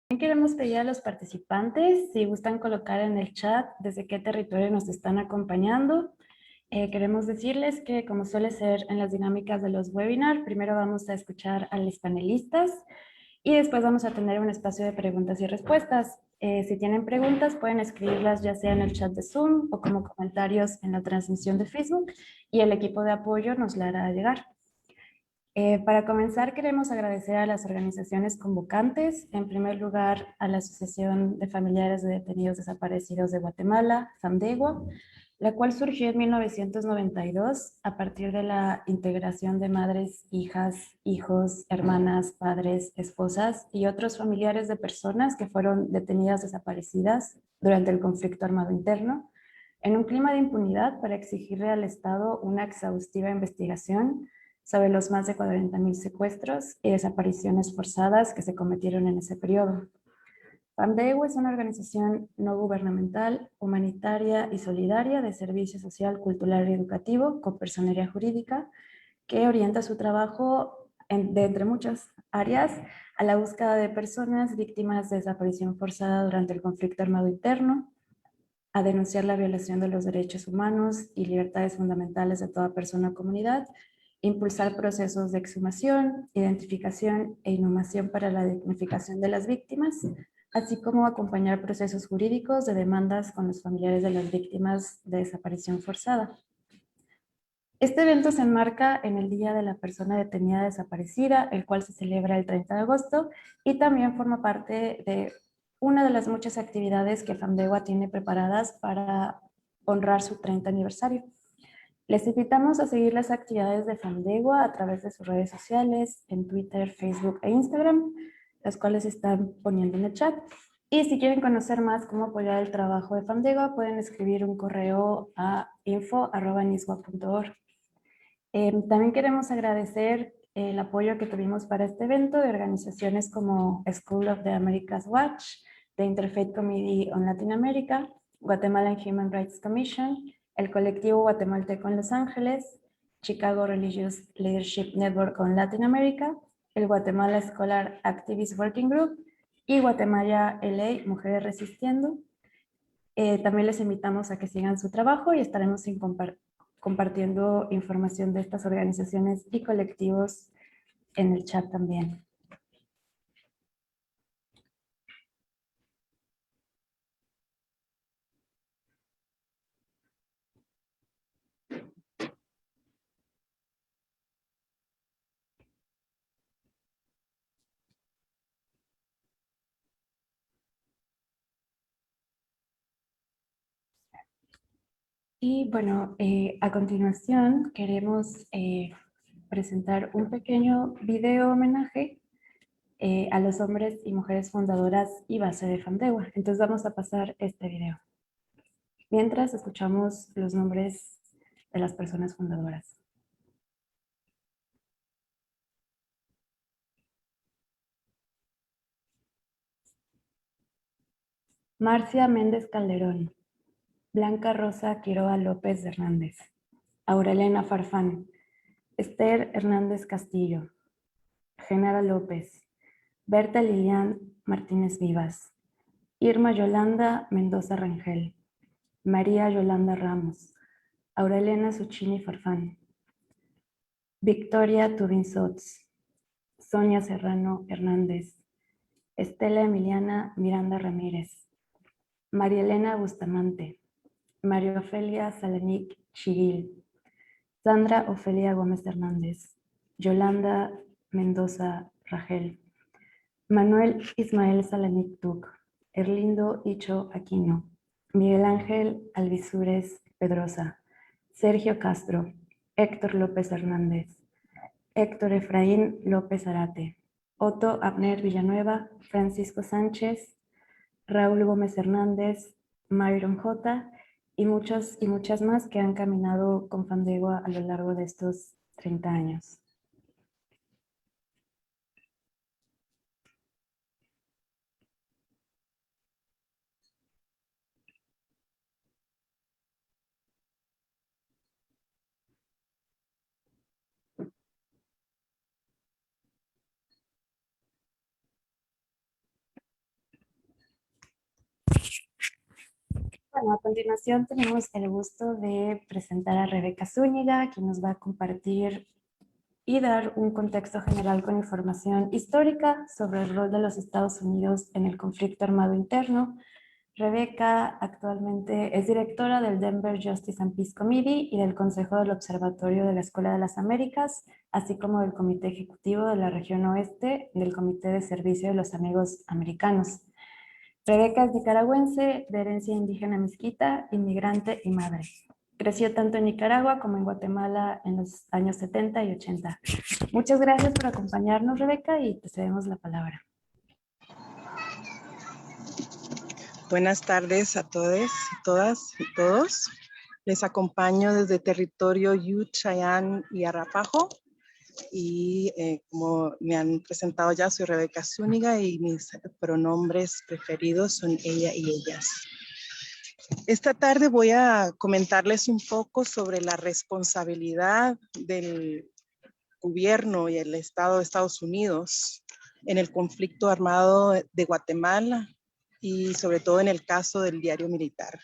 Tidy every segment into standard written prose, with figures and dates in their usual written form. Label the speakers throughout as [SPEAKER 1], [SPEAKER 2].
[SPEAKER 1] También queremos pedir a los participantes si gustan colocar en el chat desde qué territorio nos están acompañando. Queremos decirles que, como suele ser en las dinámicas de los webinars, primero vamos a escuchar a los panelistas y después vamos a tener un espacio de preguntas y respuestas. Si tienen preguntas, pueden escribirlas ya sea en el chat de Zoom o como comentarios en la transmisión de Facebook y el equipo de apoyo nos la hará llegar. Para comenzar, queremos agradecer a las organizaciones convocantes, en primer lugar a la Asociación de Familiares de Detenidos Desaparecidos de Guatemala, FAMDEGUA, la cual surgió en 1992 a partir de la integración de madres, hijas, hijos, hermanas, padres, esposas y otros familiares de personas que fueron detenidas desaparecidas durante el conflicto armado interno, en un clima de impunidad para exigirle al Estado una exhaustiva investigación sobre los más de 40.000 secuestros y desapariciones forzadas que se cometieron en ese periodo. PAMDEU es una organización no gubernamental, humanitaria y solidaria de servicio social, cultural y educativo con personería jurídica que orienta su trabajo de entre muchas áreas a la búsqueda de personas víctimas de desaparición forzada durante el conflicto armado interno, a denunciar la violación de los derechos humanos y libertades fundamentales de toda persona o comunidad, impulsar procesos de exhumación, identificación e inhumación para la dignificación de las víctimas, así como acompañar procesos jurídicos de demandas con los familiares de las víctimas de desaparición forzada. Este evento se enmarca en el Día de la Persona Detenida Desaparecida, el cual se celebra el 30 de agosto y también forma parte de una de las muchas actividades que FAMDEGUA tiene preparadas para honrar su 30 aniversario. Les invitamos a seguir las actividades de FAMDEGUA a través de sus redes sociales, en Twitter, Facebook e Instagram, las cuales están poniendo en el chat. Y si quieren conocer más cómo apoyar el trabajo de FAMDEGUA, pueden escribir un correo a info@niswa.org. También queremos agradecer el apoyo que tuvimos para este evento de organizaciones como School of the Americas Watch, The Interfaith Committee on Latin America, Guatemalan Human Rights Commission, el colectivo guatemalteco en Los Ángeles, Chicago Religious Leadership Network on Latin America, el Guatemala Scholar Activist Working Group y Guatemala LA Mujeres Resistiendo. También les invitamos a que sigan su trabajo y estaremos compartiendo información de estas organizaciones y colectivos en el chat también. Y bueno, a continuación queremos presentar un pequeño video homenaje a los hombres y mujeres fundadoras y base de FAMDEGUA. Entonces vamos a pasar este video. Mientras escuchamos los nombres de las personas fundadoras. Marcia Méndez Calderón, Blanca Rosa Quiroga López Hernández, Aurelena Farfán, Esther Hernández Castillo, Genara López, Berta Lilian Martínez Vivas, Irma Yolanda Mendoza Rangel, María Yolanda Ramos, Aurelena Suchini Farfán, Victoria Tubin Sots, Sonia Serrano Hernández, Estela Emiliana Miranda Ramírez, María Elena Bustamante, María Ofelia Salenic Chigil, Sandra Ofelia Gómez Hernández, Yolanda Mendoza Rangel, Manuel Ismael Salenic Duc, Erlindo Icho Aquino, Miguel Ángel Alvisures Pedrosa, Sergio Castro, Héctor López Hernández, Héctor Efraín López Arate, Otto Abner Villanueva, Francisco Sánchez, Raúl Gómez Hernández, Myron J. y muchas más que han caminado con FAMDEGUA a lo largo de estos 30 años. Bueno, a continuación tenemos el gusto de presentar a Rebeca Zúñiga, quien nos va a compartir y dar un contexto general con información histórica sobre el rol de los Estados Unidos en el conflicto armado interno. Rebeca actualmente es directora del Denver Justice and Peace Committee y del Consejo del Observatorio de la Escuela de las Américas, así como del Comité Ejecutivo de la Región Oeste del Comité de Servicio de los Amigos Americanos. Rebeca es nicaragüense, de herencia indígena mezquita, inmigrante y madre. Creció tanto en Nicaragua como en Guatemala en los años 70 y 80. Muchas gracias por acompañarnos, Rebeca, y te cedemos la palabra.
[SPEAKER 2] Buenas tardes a todos, todas y todos. Les acompaño desde territorio Ute, Cheyenne y Arapaho. Y como me han presentado ya, soy Rebeca Zúñiga y mis pronombres preferidos son ella y ellas. Esta tarde voy a comentarles un poco sobre la responsabilidad del gobierno y el Estado de Estados Unidos en el conflicto armado de Guatemala y sobre todo en el caso del diario militar.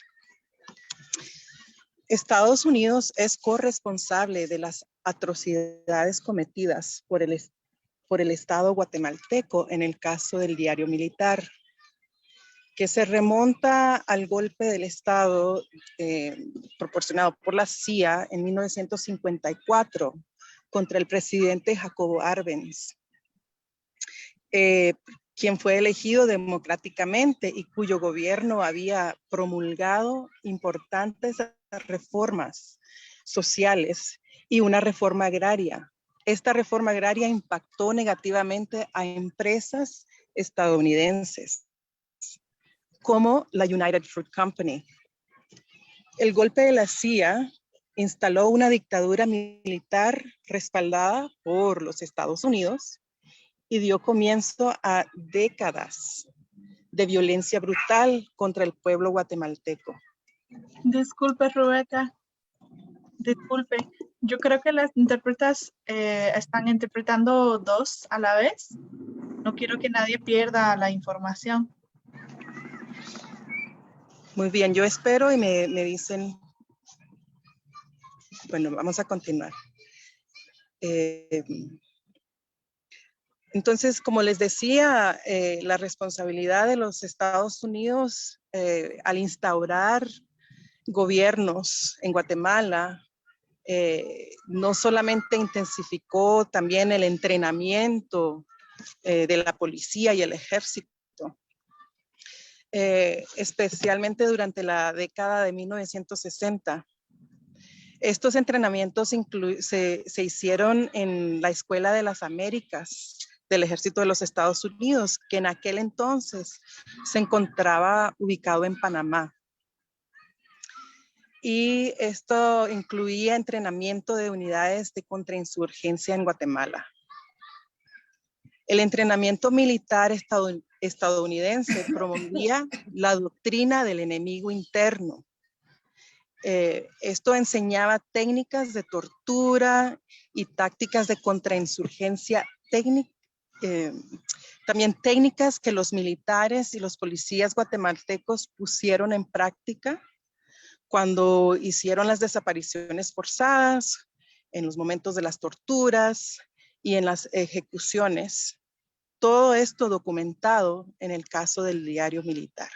[SPEAKER 2] Estados Unidos es corresponsable de las atrocidades cometidas por el Estado guatemalteco en el caso del diario militar, que se remonta al golpe del Estado proporcionado por la CIA en 1954 contra el presidente Jacobo Arbenz, quien fue elegido democráticamente y cuyo gobierno había promulgado importantes reformas sociales y una reforma agraria. Esta reforma agraria impactó negativamente a empresas estadounidenses, como la United Fruit Company. El golpe de la CIA instaló una dictadura militar respaldada por los Estados Unidos y dio comienzo a décadas de violencia brutal contra el pueblo guatemalteco.
[SPEAKER 3] Disculpe, Rebeca. Disculpe. Yo creo que las intérpretas están interpretando dos a la vez. No quiero que nadie pierda la información.
[SPEAKER 2] Muy bien, yo espero y me dicen. Bueno, vamos a continuar. Entonces, como les decía, la responsabilidad de los Estados Unidos al instaurar gobiernos en Guatemala no solamente intensificó también el entrenamiento de la policía y el ejército, especialmente durante la década de 1960. Estos entrenamientos se hicieron en la Escuela de las Américas del Ejército de los Estados Unidos, que en aquel entonces se encontraba ubicado en Panamá. Y esto incluía entrenamiento de unidades de contrainsurgencia en Guatemala. El entrenamiento militar estadounidense promovía la doctrina del enemigo interno. Esto enseñaba técnicas de tortura y tácticas de contrainsurgencia, también técnicas que los militares y los policías guatemaltecos pusieron en práctica cuando hicieron las desapariciones forzadas, en los momentos de las torturas y en las ejecuciones. Todo esto documentado en el caso del diario militar.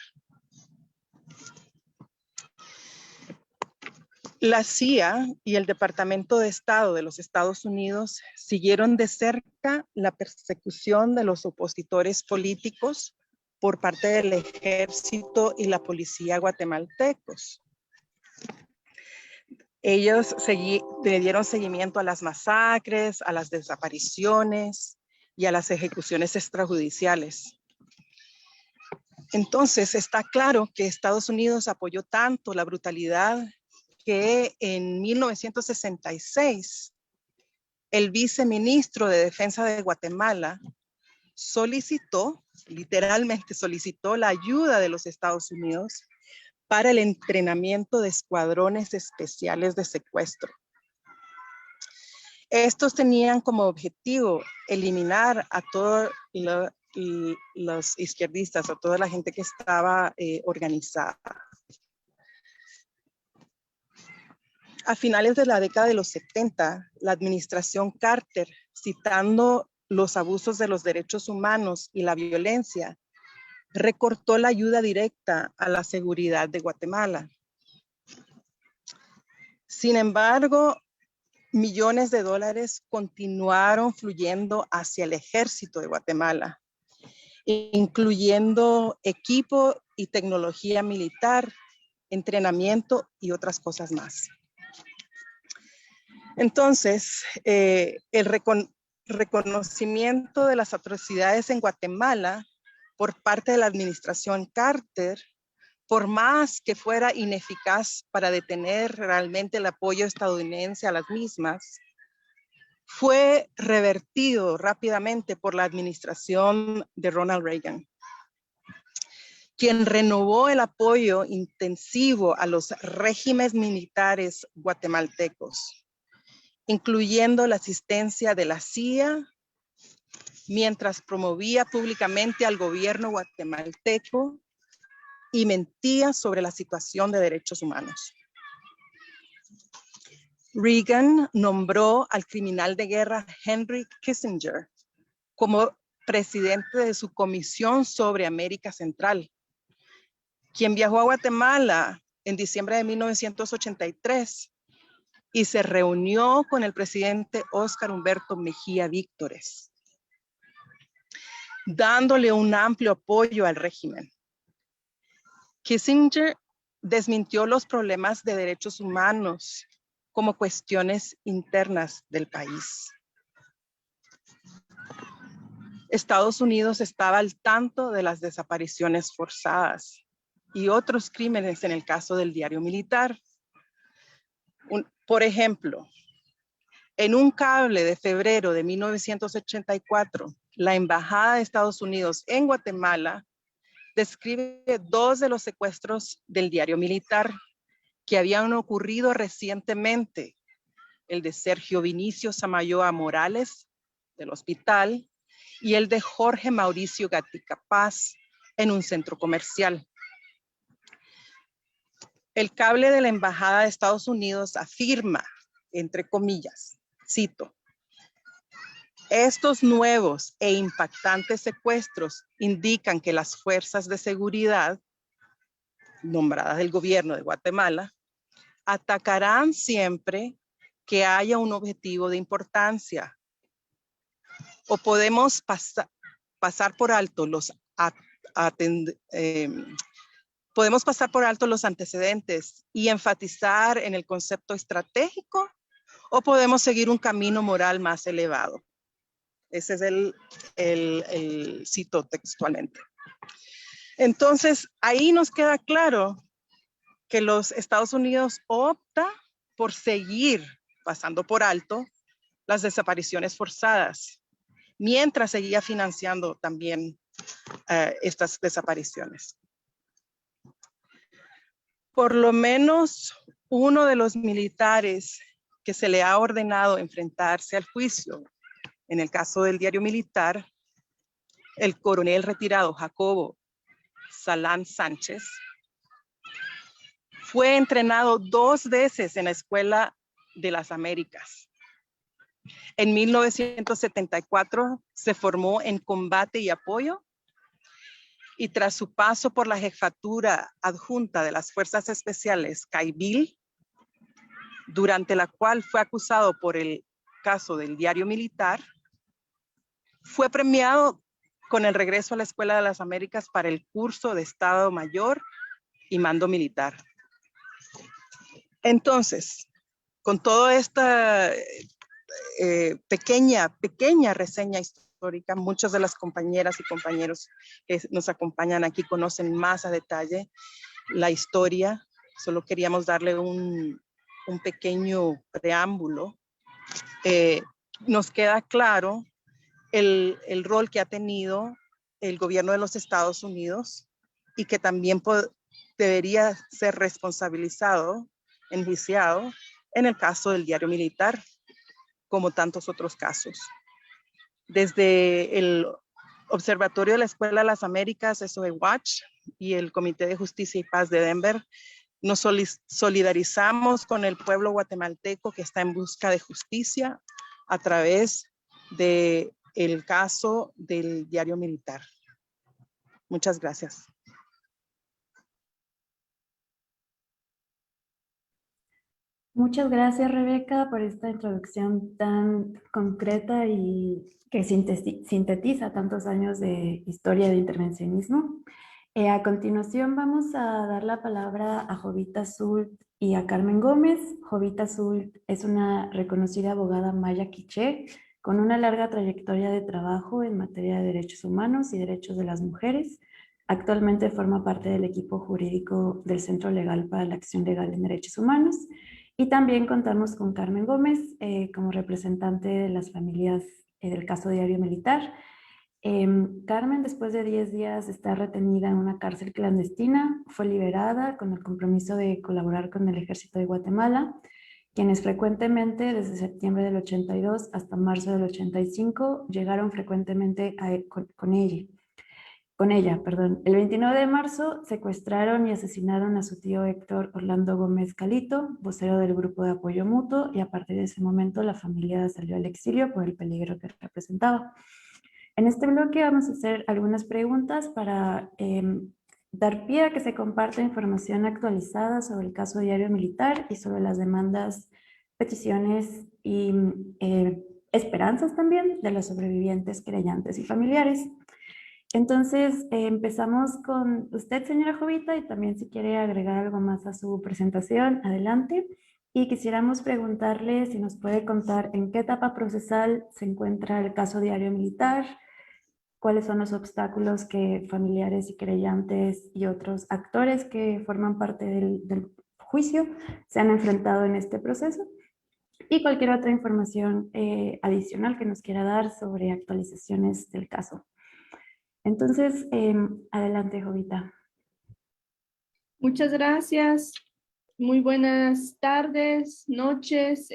[SPEAKER 2] La CIA y el Departamento de Estado de los Estados Unidos siguieron de cerca la persecución de los opositores políticos por parte del ejército y la policía guatemaltecos. Ellos le dieron seguimiento a las masacres, a las desapariciones y a las ejecuciones extrajudiciales. Entonces, está claro que Estados Unidos apoyó tanto la brutalidad que en 1966 el viceministro de Defensa de Guatemala literalmente solicitó la ayuda de los Estados Unidos para el entrenamiento de escuadrones especiales de secuestro. Estos tenían como objetivo eliminar a todos los izquierdistas, a toda la gente que estaba organizada. A finales de la década de los 70, la administración Carter, citando los abusos de los derechos humanos y la violencia, recortó la ayuda directa a la seguridad de Guatemala. Sin embargo, millones de dólares continuaron fluyendo hacia el ejército de Guatemala, incluyendo equipo y tecnología militar, entrenamiento y otras cosas más. Entonces, el reconocimiento de las atrocidades en Guatemala por parte de la administración Carter, por más que fuera ineficaz para detener realmente el apoyo estadounidense a las mismas, fue revertido rápidamente por la administración de Ronald Reagan, quien renovó el apoyo intensivo a los regímenes militares guatemaltecos, incluyendo la asistencia de la CIA, mientras promovía públicamente al gobierno guatemalteco y mentía sobre la situación de derechos humanos. Reagan nombró al criminal de guerra Henry Kissinger como presidente de su Comisión sobre América Central, quien viajó a Guatemala en diciembre de 1983 y se reunió con el presidente Óscar Humberto Mejía Víctores, dándole un amplio apoyo al régimen. Kissinger desmintió los problemas de derechos humanos como cuestiones internas del país. Estados Unidos estaba al tanto de las desapariciones forzadas y otros crímenes en el caso del diario militar. Por ejemplo, en un cable de febrero de 1984, la Embajada de Estados Unidos en Guatemala describe 2 de los secuestros del diario militar que habían ocurrido recientemente, el de Sergio Vinicio Samayoa Morales del hospital y el de Jorge Mauricio Gatica Paz en un centro comercial. El cable de la Embajada de Estados Unidos afirma, entre comillas, cito, estos nuevos e impactantes secuestros indican que las fuerzas de seguridad, nombradas del gobierno de Guatemala, atacarán siempre que haya un objetivo de importancia. O podemos pasar por alto los antecedentes y enfatizar en el concepto estratégico, o podemos seguir un camino moral más elevado. Ese es el cito textualmente. Entonces, ahí nos queda claro que los Estados Unidos opta por seguir pasando por alto las desapariciones forzadas, mientras seguía financiando también estas desapariciones. Por lo menos uno de los militares que se le ha ordenado enfrentarse al juicio, en el caso del diario militar, el coronel retirado Jacobo Salán Sánchez, fue entrenado 2 veces en la Escuela de las Américas. En 1974 se formó en combate y apoyo, y tras su paso por la jefatura adjunta de las Fuerzas Especiales Caibil, durante la cual fue acusado por el caso del diario militar, fue premiado con el regreso a la Escuela de las Américas para el curso de Estado Mayor y Mando Militar. Entonces, con toda esta pequeña reseña histórica, muchas de las compañeras y compañeros que nos acompañan aquí conocen más a detalle la historia. Solo queríamos darle un pequeño preámbulo. Nos queda claro el rol que ha tenido el gobierno de los Estados Unidos y que también debería ser responsabilizado, enjuiciado en el caso del diario militar, como tantos otros casos. Desde el Observatorio de la Escuela de las Américas, SOE Watch, y el Comité de Justicia y Paz de Denver, Nos solidarizamos con el pueblo guatemalteco que está en busca de justicia a través del caso del Diario Militar. Muchas gracias.
[SPEAKER 1] Muchas gracias, Rebeca, por esta introducción tan concreta y que sintetiza tantos años de historia de intervencionismo. A continuación vamos a dar la palabra a Jovita Zult y a Carmen Gómez. Jovita Zult es una reconocida abogada maya quiché con una larga trayectoria de trabajo en materia de derechos humanos y derechos de las mujeres. Actualmente forma parte del equipo jurídico del Centro Legal para la Acción Legal en Derechos Humanos. Y también contamos con Carmen Gómez como representante de las familias del caso Diario Militar. Carmen, después de 10 días, está retenida en una cárcel clandestina, fue liberada con el compromiso de colaborar con el Ejército de Guatemala, quienes frecuentemente, desde septiembre del 82 hasta marzo del 85, llegaron frecuentemente con ella. El 29 de marzo secuestraron y asesinaron a su tío Héctor Orlando Gómez Calito, vocero del grupo de apoyo mutuo, y a partir de ese momento la familia salió al exilio por el peligro que representaba. En este bloque vamos a hacer algunas preguntas para dar pie a que se comparta información actualizada sobre el caso Diario Militar y sobre las demandas, peticiones y esperanzas también de los sobrevivientes, querellantes y familiares. Entonces, empezamos con usted, señora Jovita, y también si quiere agregar algo más a su presentación, adelante. Y quisiéramos preguntarle si nos puede contar en qué etapa procesal se encuentra el caso Diario Militar, cuáles son los obstáculos que familiares y querellantes y otros actores que forman parte del juicio se han enfrentado en este proceso, y cualquier otra información adicional que nos quiera dar sobre actualizaciones del caso. Entonces, adelante, Jovita.
[SPEAKER 4] Muchas gracias. Muy buenas tardes, noches,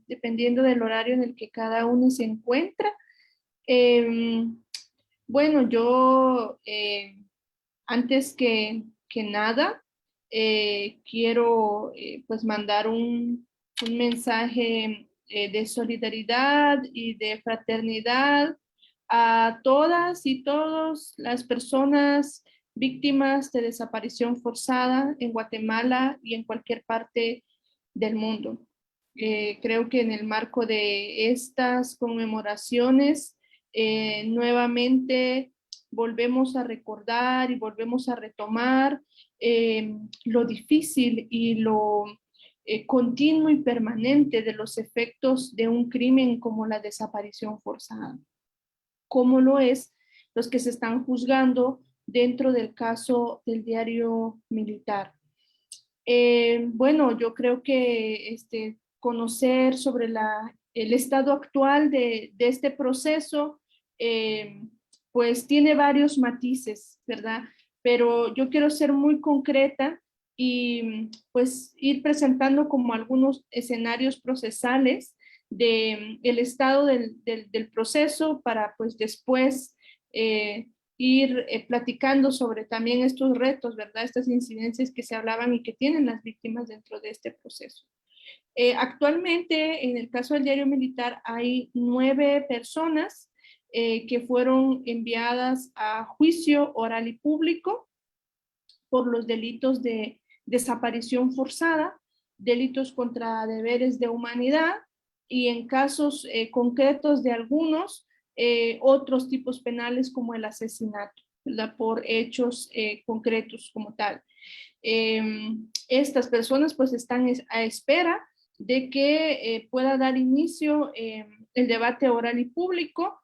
[SPEAKER 4] dependiendo del horario en el que cada uno se encuentra. Bueno, yo antes que nada quiero pues mandar un mensaje de solidaridad y de fraternidad a todas y todos las personas víctimas de desaparición forzada en Guatemala y en cualquier parte del mundo. Creo que en el marco de estas conmemoraciones, nuevamente volvemos a recordar y volvemos a retomar lo difícil y lo continuo y permanente de los efectos de un crimen como la desaparición forzada, como lo es los que se están juzgando dentro del caso del Diario Militar. Bueno, yo creo que conocer sobre el estado actual de este proceso, pues tiene varios matices, ¿verdad? Pero yo quiero ser muy concreta y pues ir presentando como algunos escenarios procesales del estado del proceso para pues después ir platicando sobre también estos retos, ¿verdad? Estas incidencias que se hablaban y que tienen las víctimas dentro de este proceso. Actualmente, en el caso del Diario Militar, hay 9 personas que fueron enviadas a juicio oral y público por los delitos de desaparición forzada, delitos contra deberes de humanidad y en casos concretos de algunos, otros tipos penales como el asesinato, ¿verdad? Por hechos concretos como tal. Estas personas pues están a espera de que pueda dar inicio el debate oral y público,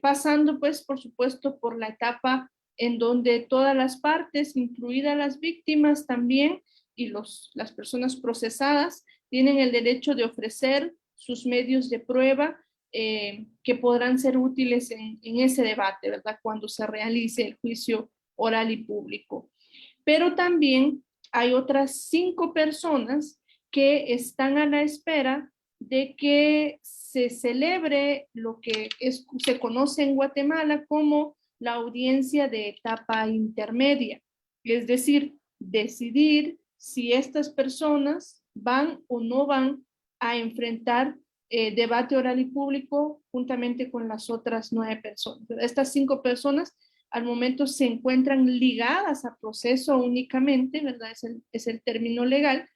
[SPEAKER 4] pasando pues por supuesto por la etapa en donde todas las partes, incluidas las víctimas también y las personas procesadas, tienen el derecho de ofrecer sus medios de prueba que podrán ser útiles en ese debate, ¿verdad? Cuando se realice el juicio oral y público. Pero también hay otras 5 personas que están a la espera de que se celebre lo que se conoce en Guatemala como la audiencia de etapa intermedia, es decir, decidir si estas personas van o no van a enfrentar debate oral y público juntamente con las otras 9 personas. Estas 5 personas al momento se encuentran ligadas a proceso únicamente, ¿verdad? Es el término legal,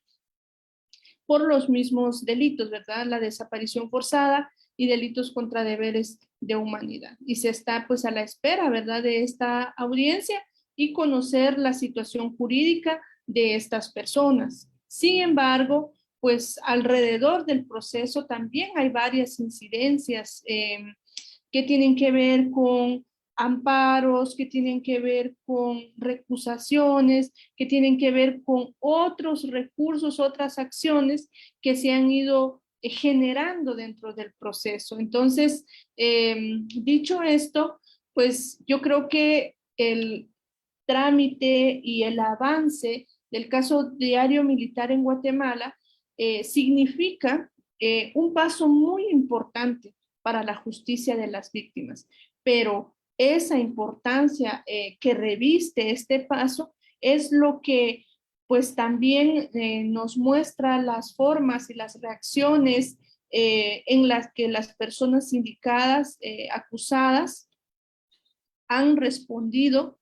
[SPEAKER 4] por los mismos delitos, ¿verdad? La desaparición forzada y delitos contra deberes de humanidad. Y se está pues a la espera, ¿verdad? De esta audiencia y conocer la situación jurídica de estas personas. Sin embargo, pues alrededor del proceso también hay varias incidencias que tienen que ver con amparos, que tienen que ver con recusaciones, que tienen que ver con otros recursos, otras acciones que se han ido generando dentro del proceso. Entonces, dicho esto, pues yo creo que el trámite y el avance del caso Diario Militar en Guatemala significa un paso muy importante para la justicia de las víctimas, pero esa importancia que reviste este paso es lo que pues también nos muestra las formas y las reacciones en las que las personas indicadas, acusadas, han respondido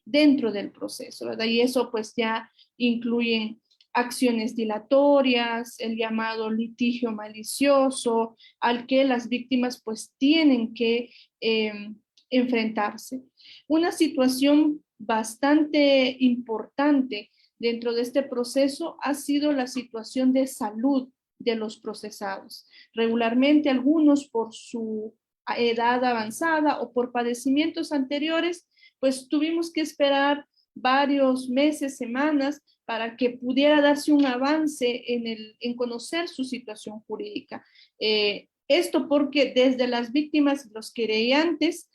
[SPEAKER 4] dentro del proceso, ¿verdad? Y eso pues ya incluyen acciones dilatorias, el llamado litigio malicioso, al que las víctimas pues tienen que enfrentarse. Una situación bastante importante dentro de este proceso ha sido la situación de salud de los procesados. Regularmente algunos por su edad avanzada o por padecimientos anteriores, pues tuvimos que esperar varios meses, semanas, para que pudiera darse un avance en conocer su situación jurídica. Esto porque desde las víctimas y los querellantes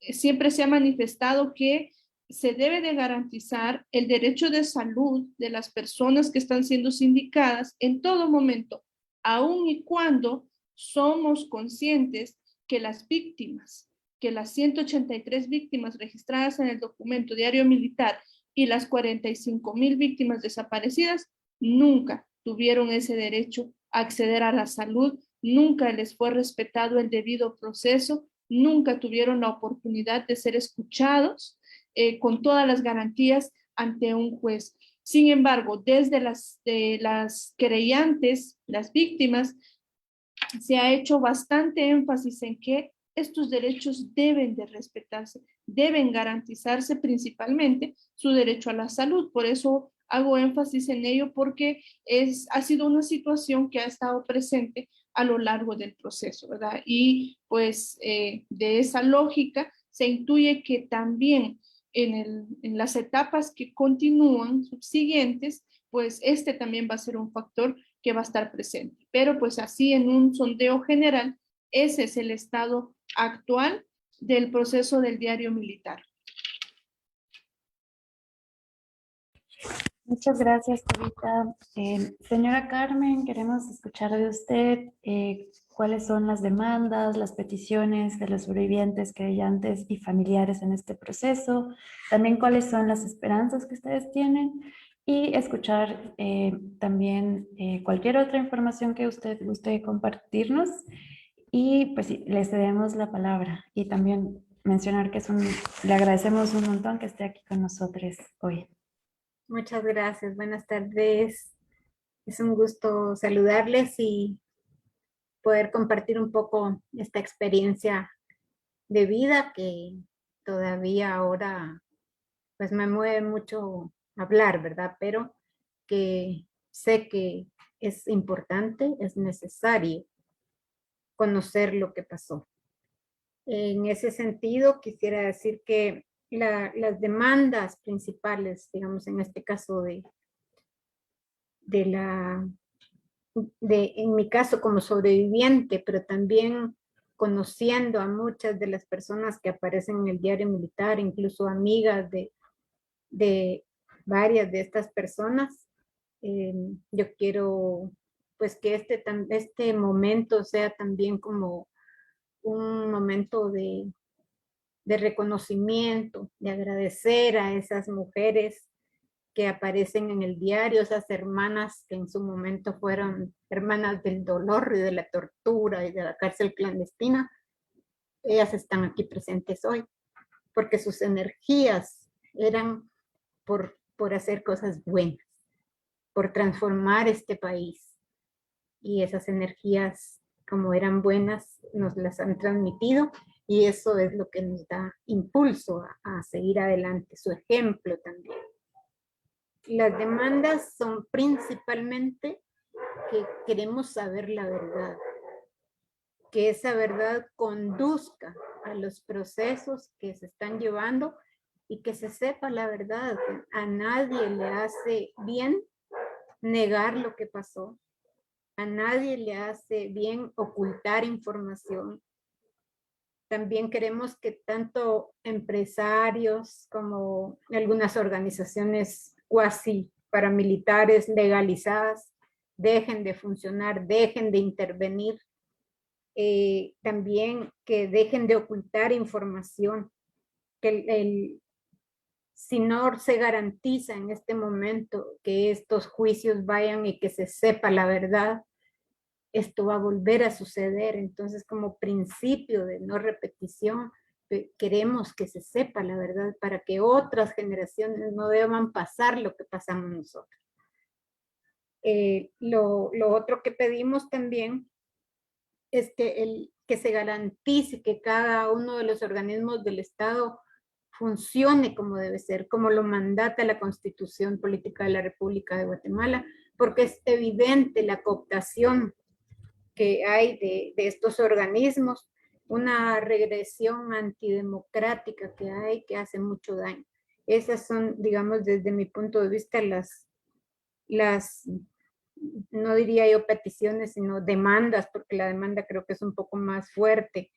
[SPEAKER 4] siempre se ha manifestado que se debe de garantizar el derecho de salud de las personas que están siendo sindicadas en todo momento, aun y cuando somos conscientes que las víctimas, que las 183 víctimas registradas en el documento Diario Militar y las 45,000 víctimas desaparecidas nunca tuvieron ese derecho a acceder a la salud, nunca les fue respetado el debido proceso, nunca tuvieron la oportunidad de ser escuchados con todas las garantías ante un juez. Sin embargo, desde las querellantes, las víctimas, se ha hecho bastante énfasis en que estos derechos deben de respetarse, deben garantizarse principalmente su derecho a la salud. Por eso hago énfasis en ello porque ha sido una situación que ha estado presente a lo largo del proceso, ¿verdad? Y pues de esa lógica se intuye que también en las etapas que continúan subsiguientes, pues este también va a ser un factor que va a estar presente. Pero pues así en un sondeo general, ese es el estado actual del proceso del Diario Militar.
[SPEAKER 1] Muchas gracias, Jovita. Señora Carmen, queremos escuchar de usted cuáles son las demandas, las peticiones de los sobrevivientes, querellantes y familiares en este proceso, también cuáles son las esperanzas que ustedes tienen y escuchar también cualquier otra información que usted guste compartirnos. Y pues sí, le cedemos la palabra y también mencionar que le agradecemos un montón que esté aquí con nosotros hoy.
[SPEAKER 5] Muchas gracias, buenas tardes. Es un gusto saludarles y poder compartir un poco esta experiencia de vida que todavía ahora pues me mueve mucho hablar, ¿verdad? Pero que sé que es importante, es necesario conocer lo que pasó. En ese sentido, quisiera decir que las demandas principales, digamos, en este caso en mi caso como sobreviviente, pero también conociendo a muchas de las personas que aparecen en el Diario Militar, incluso amigas de varias de estas personas, yo quiero pues que este momento sea también como un momento de reconocimiento, de agradecer a esas mujeres que aparecen en el diario, esas hermanas que en su momento fueron hermanas del dolor y de la tortura y de la cárcel clandestina, ellas están aquí presentes hoy, porque sus energías eran por hacer cosas buenas, por transformar este país. Y esas energías, como eran buenas, nos las han transmitido y eso es lo que nos da impulso a seguir adelante, su ejemplo también. Las demandas son principalmente que queremos saber la verdad, que esa verdad conduzca a los procesos que se están llevando y que se sepa la verdad. A nadie le hace bien negar lo que pasó. A nadie le hace bien ocultar información. También queremos que tanto empresarios como algunas organizaciones cuasi paramilitares legalizadas dejen de funcionar, dejen de intervenir. También que dejen de ocultar información, que si no se garantiza en este momento que estos juicios vayan y que se sepa la verdad, esto va a volver a suceder. Entonces, como principio de no repetición, queremos que se sepa la verdad para que otras generaciones no deban pasar lo que pasamos nosotros. Lo otro que pedimos también es que se garantice que cada uno de los organismos del Estado funcione como debe ser, como lo mandata la Constitución Política de la República de Guatemala, porque es evidente la cooptación que hay de estos organismos, una regresión antidemocrática que hay que hace mucho daño. Esas son, digamos, desde mi punto de vista, las no diría yo peticiones, sino demandas, porque la demanda creo que es un poco más fuerte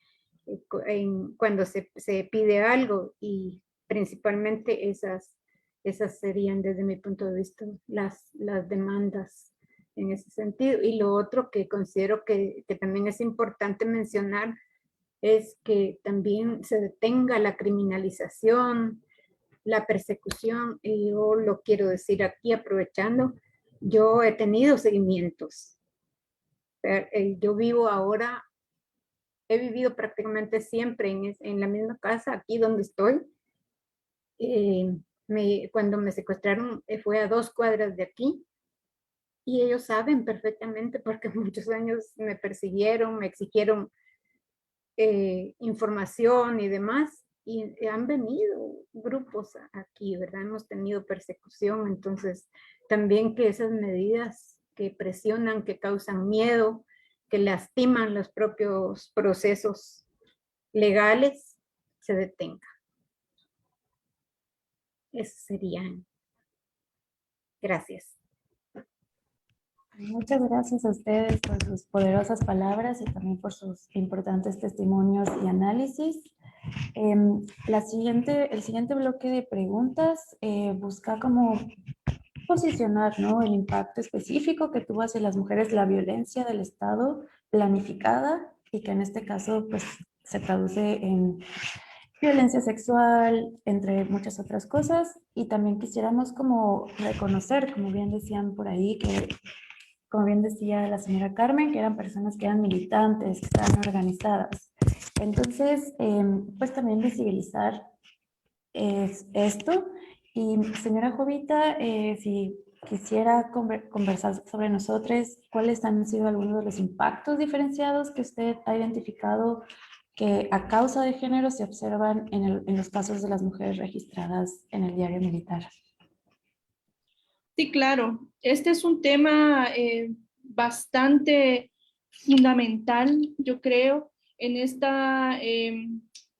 [SPEAKER 5] cuando se pide algo, y principalmente esas serían desde mi punto de vista las demandas en ese sentido. Y lo otro que considero que también es importante mencionar es que también se detenga la criminalización, la persecución, y yo lo quiero decir aquí aprovechando. Yo he tenido seguimientos. Yo vivo ahora, he vivido prácticamente siempre en la misma casa, aquí donde estoy. Cuando me secuestraron fue a 2 cuadras de aquí. Y ellos saben perfectamente porque muchos años me persiguieron, me exigieron información y demás. Y han venido grupos aquí, ¿verdad? Hemos tenido persecución, entonces también que esas medidas que presionan, que causan miedo, que lastiman los propios procesos legales, se detengan. Eso serían. Gracias.
[SPEAKER 1] Muchas gracias a ustedes por sus poderosas palabras y también por sus importantes testimonios y análisis. El siguiente bloque de preguntas busca como posicionar, ¿no?, el impacto específico que tuvo hacia las mujeres la violencia del Estado planificada y que en este caso pues se traduce en violencia sexual, entre muchas otras cosas. Y también quisiéramos como reconocer, como bien decían por ahí, que como bien decía la señora Carmen, que eran personas que eran militantes, que estaban organizadas. Entonces, pues también visibilizar esto. Y señora Jovita, si quisiera conversar sobre nosotros, ¿cuáles han sido algunos de los impactos diferenciados que usted ha identificado que a causa de género se observan en los casos de las mujeres registradas en el diario militar?
[SPEAKER 4] Sí, claro. Este es un tema bastante fundamental, yo creo, en esta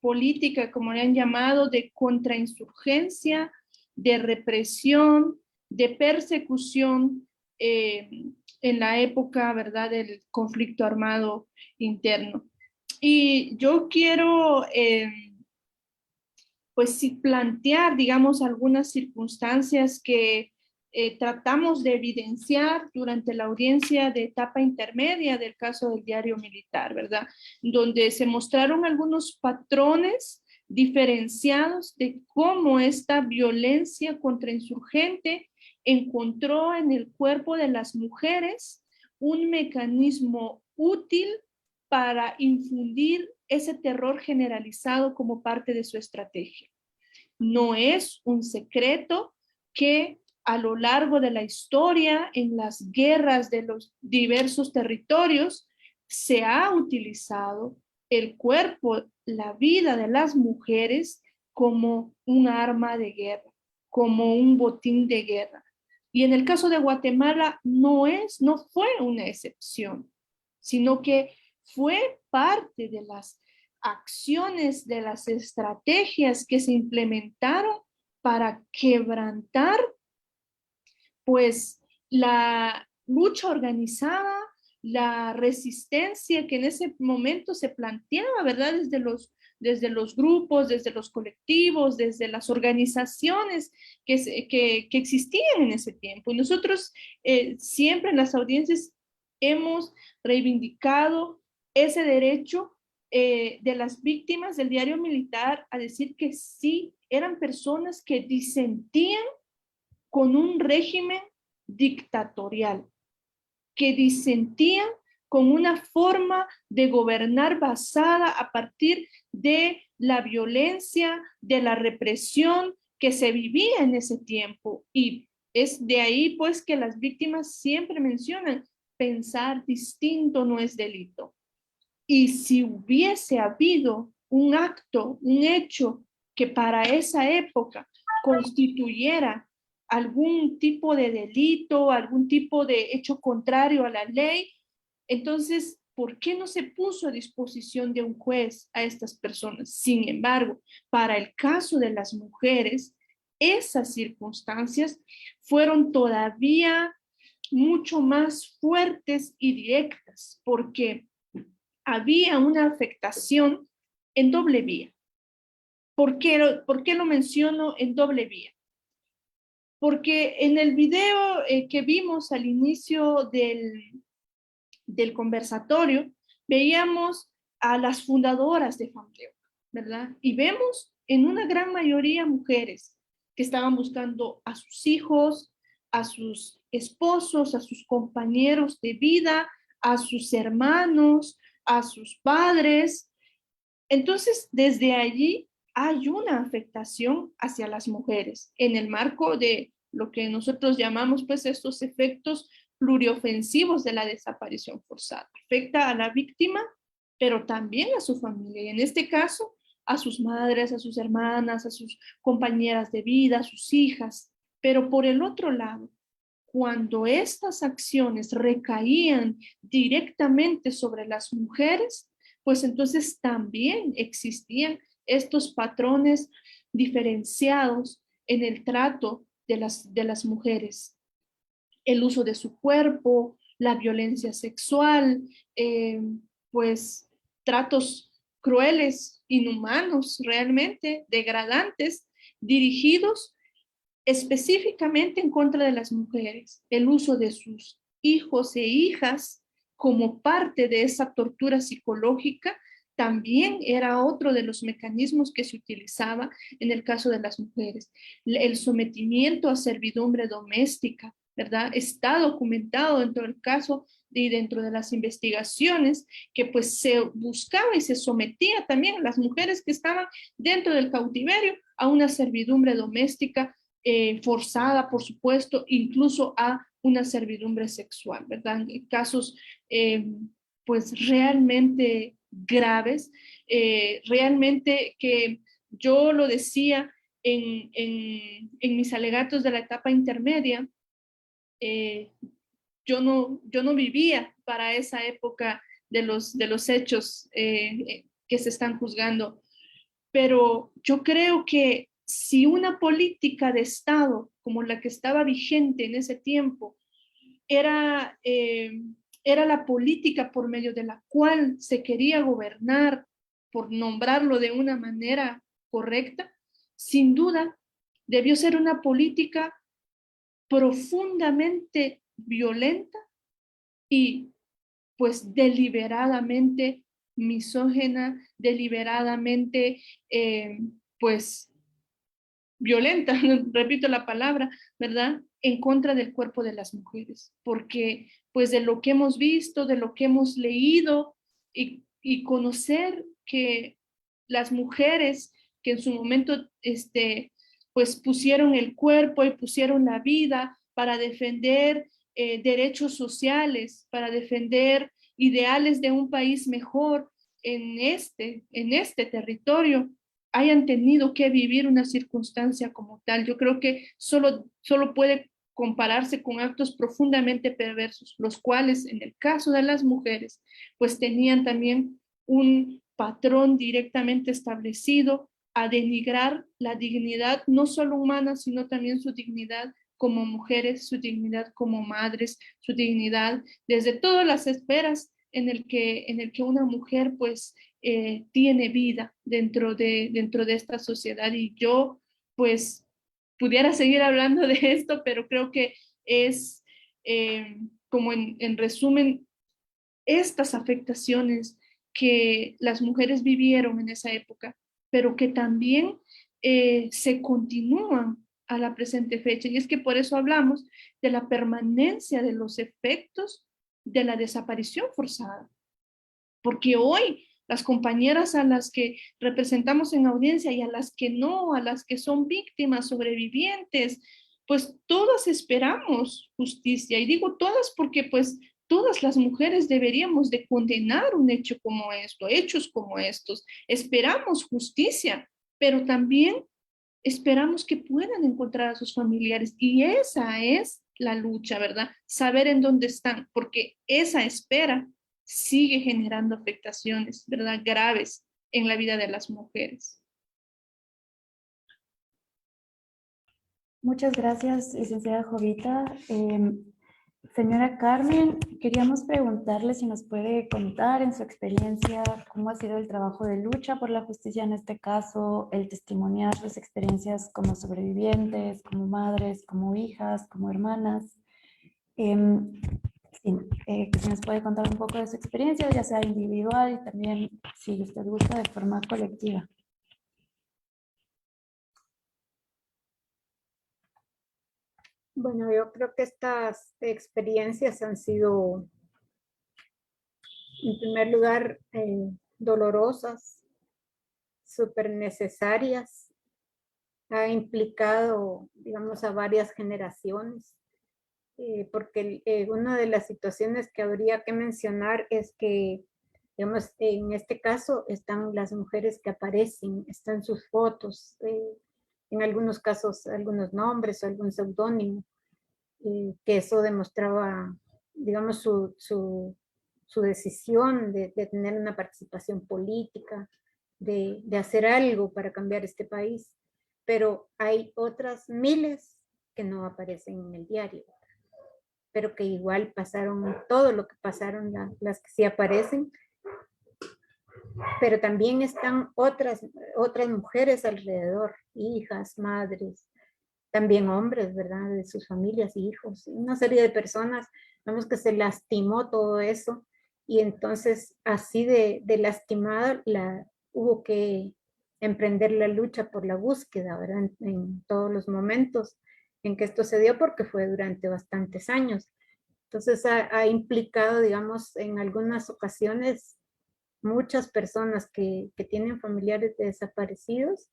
[SPEAKER 4] política, como le han llamado, de contrainsurgencia, de represión, de persecución en la época, ¿verdad?, del conflicto armado interno. Y yo quiero, pues sí, plantear, digamos, algunas circunstancias que tratamos de evidenciar durante la audiencia de etapa intermedia del caso del diario militar, ¿verdad? Donde se mostraron algunos patrones diferenciados de cómo esta violencia contrainsurgente encontró en el cuerpo de las mujeres un mecanismo útil para infundir ese terror generalizado como parte de su estrategia. No es un secreto que a lo largo de la historia, en las guerras de los diversos territorios, se ha utilizado el cuerpo, la vida de las mujeres como un arma de guerra, como un botín de guerra. Y en el caso de Guatemala no fue una excepción, sino que fue parte de las acciones, de las estrategias que se implementaron para quebrantar pues la lucha organizada, la resistencia que en ese momento se planteaba, ¿verdad? Desde los grupos, desde los colectivos, desde las organizaciones que existían en ese tiempo. Y nosotros siempre en las audiencias hemos reivindicado ese derecho de las víctimas del diario militar a decir que sí, eran personas que disentían con un régimen dictatorial, que disentían con una forma de gobernar basada a partir de la violencia, de la represión que se vivía en ese tiempo. Y es de ahí pues que las víctimas siempre mencionan, pensar distinto no es delito. Y si hubiese habido un acto, un hecho que para esa época constituyera algún tipo de delito, algún tipo de hecho contrario a la ley, entonces, ¿por qué no se puso a disposición de un juez a estas personas? Sin embargo, para el caso de las mujeres, esas circunstancias fueron todavía mucho más fuertes y directas, porque había una afectación en doble vía. ¿Por qué lo menciono en doble vía? Porque en el video que vimos al inicio del conversatorio, veíamos a las fundadoras de FAMLEO, ¿verdad? Y vemos en una gran mayoría mujeres que estaban buscando a sus hijos, a sus esposos, a sus compañeros de vida, a sus hermanos, a sus padres. Entonces, desde allí hay una afectación hacia las mujeres en el marco de lo que nosotros llamamos pues estos efectos pluriofensivos de la desaparición forzada. Afecta a la víctima, pero también a su familia. Y en este caso, a sus madres, a sus hermanas, a sus compañeras de vida, a sus hijas. Pero por el otro lado, cuando estas acciones recaían directamente sobre las mujeres, pues entonces también existían estos patrones diferenciados en el trato de las mujeres. El uso de su cuerpo, la violencia sexual, pues tratos crueles, inhumanos, realmente degradantes, dirigidos específicamente en contra de las mujeres, el uso de sus hijos e hijas como parte de esa tortura psicológica también era otro de los mecanismos que se utilizaba en el caso de las mujeres. El sometimiento a servidumbre doméstica, ¿verdad? Está documentado dentro del caso y dentro de las investigaciones que pues se buscaba y se sometía también a las mujeres que estaban dentro del cautiverio a una servidumbre doméstica forzada, por supuesto, incluso a una servidumbre sexual, ¿verdad? En casos, pues, realmente graves, realmente que yo lo decía en mis alegatos de la etapa intermedia, yo no vivía para esa época de los hechos que se están juzgando, pero yo creo que si una política de Estado como la que estaba vigente en ese tiempo era la política por medio de la cual se quería gobernar, por nombrarlo de una manera correcta, sin duda debió ser una política profundamente violenta y pues deliberadamente misógena, deliberadamente pues violenta, repito la palabra, ¿verdad? en contra del cuerpo de las mujeres, porque pues de lo que hemos visto, de lo que hemos leído y conocer que las mujeres que en su momento pues pusieron el cuerpo y pusieron la vida para defender derechos sociales, para defender ideales de un país mejor en este territorio, hayan tenido que vivir una circunstancia como tal. Yo creo que solo puede compararse con actos profundamente perversos, los cuales en el caso de las mujeres, pues tenían también un patrón directamente establecido a denigrar la dignidad, no solo humana, sino también su dignidad como mujeres, su dignidad como madres, su dignidad desde todas las esferas en el que una mujer pues tiene vida dentro de esta sociedad. Y yo pues pudiera seguir hablando de esto, pero creo que es como en resumen estas afectaciones que las mujeres vivieron en esa época, pero que también se continúan a la presente fecha. Y es que por eso hablamos de la permanencia de los efectos de la desaparición forzada. Porque hoy las compañeras a las que representamos en audiencia y a las que no, a las que son víctimas, sobrevivientes, pues todas esperamos justicia. Y digo todas porque pues todas las mujeres deberíamos de condenar un hecho como esto, hechos como estos. Esperamos justicia, pero también esperamos que puedan encontrar a sus familiares. Y esa es la lucha, ¿verdad? Saber en dónde están, porque esa espera sigue generando afectaciones, ¿verdad? Graves en la vida de las mujeres.
[SPEAKER 1] Muchas gracias, licenciada Jovita. Señora Carmen, queríamos preguntarle si nos puede contar en su experiencia cómo ha sido el trabajo de lucha por la justicia en este caso, el testimoniar sus experiencias como sobrevivientes, como madres, como hijas, como hermanas. Sí, que si nos puede contar un poco de su experiencia, ya sea individual y también, si usted gusta, de forma colectiva.
[SPEAKER 5] Bueno, yo creo que estas experiencias han sido, en primer lugar, dolorosas, súper necesarias. Ha implicado, digamos, a varias generaciones, porque una de las situaciones que habría que mencionar es que, digamos, en este caso están las mujeres que aparecen, están sus fotos, en algunos casos algunos nombres o algún seudónimo, que eso demostraba, digamos, su decisión de tener una participación política, de hacer algo para cambiar este país. Pero hay otras miles que no aparecen en el diario, pero que igual pasaron todo lo que pasaron las que sí aparecen. Pero también están otras mujeres alrededor, hijas, madres, también hombres, ¿verdad? De sus familias, hijos, una serie de personas, vemos que se lastimó todo eso, y entonces así de lastimada hubo que emprender la lucha por la búsqueda, ¿verdad? En todos los momentos en que esto se dio, porque fue durante bastantes años. Entonces ha implicado, digamos, en algunas ocasiones, muchas personas que tienen familiares desaparecidos,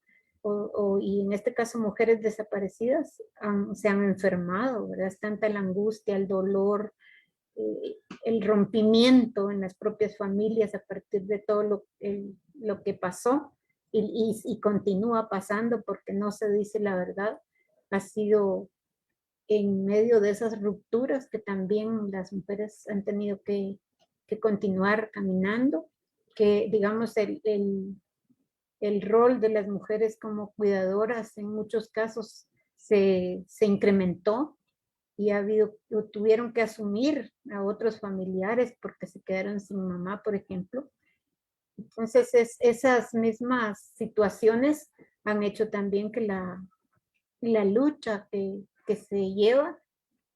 [SPEAKER 5] y en este caso mujeres desaparecidas, se han enfermado, ¿verdad? Es tanta la angustia, el dolor, el rompimiento en las propias familias a partir de todo lo que pasó y continúa pasando porque no se dice la verdad. Ha sido en medio de esas rupturas que también las mujeres han tenido que continuar caminando, que digamos el rol de las mujeres como cuidadoras en muchos casos se incrementó, y tuvieron que asumir a otros familiares porque se quedaron sin mamá, por ejemplo. Entonces esas mismas situaciones han hecho también que la lucha que se lleva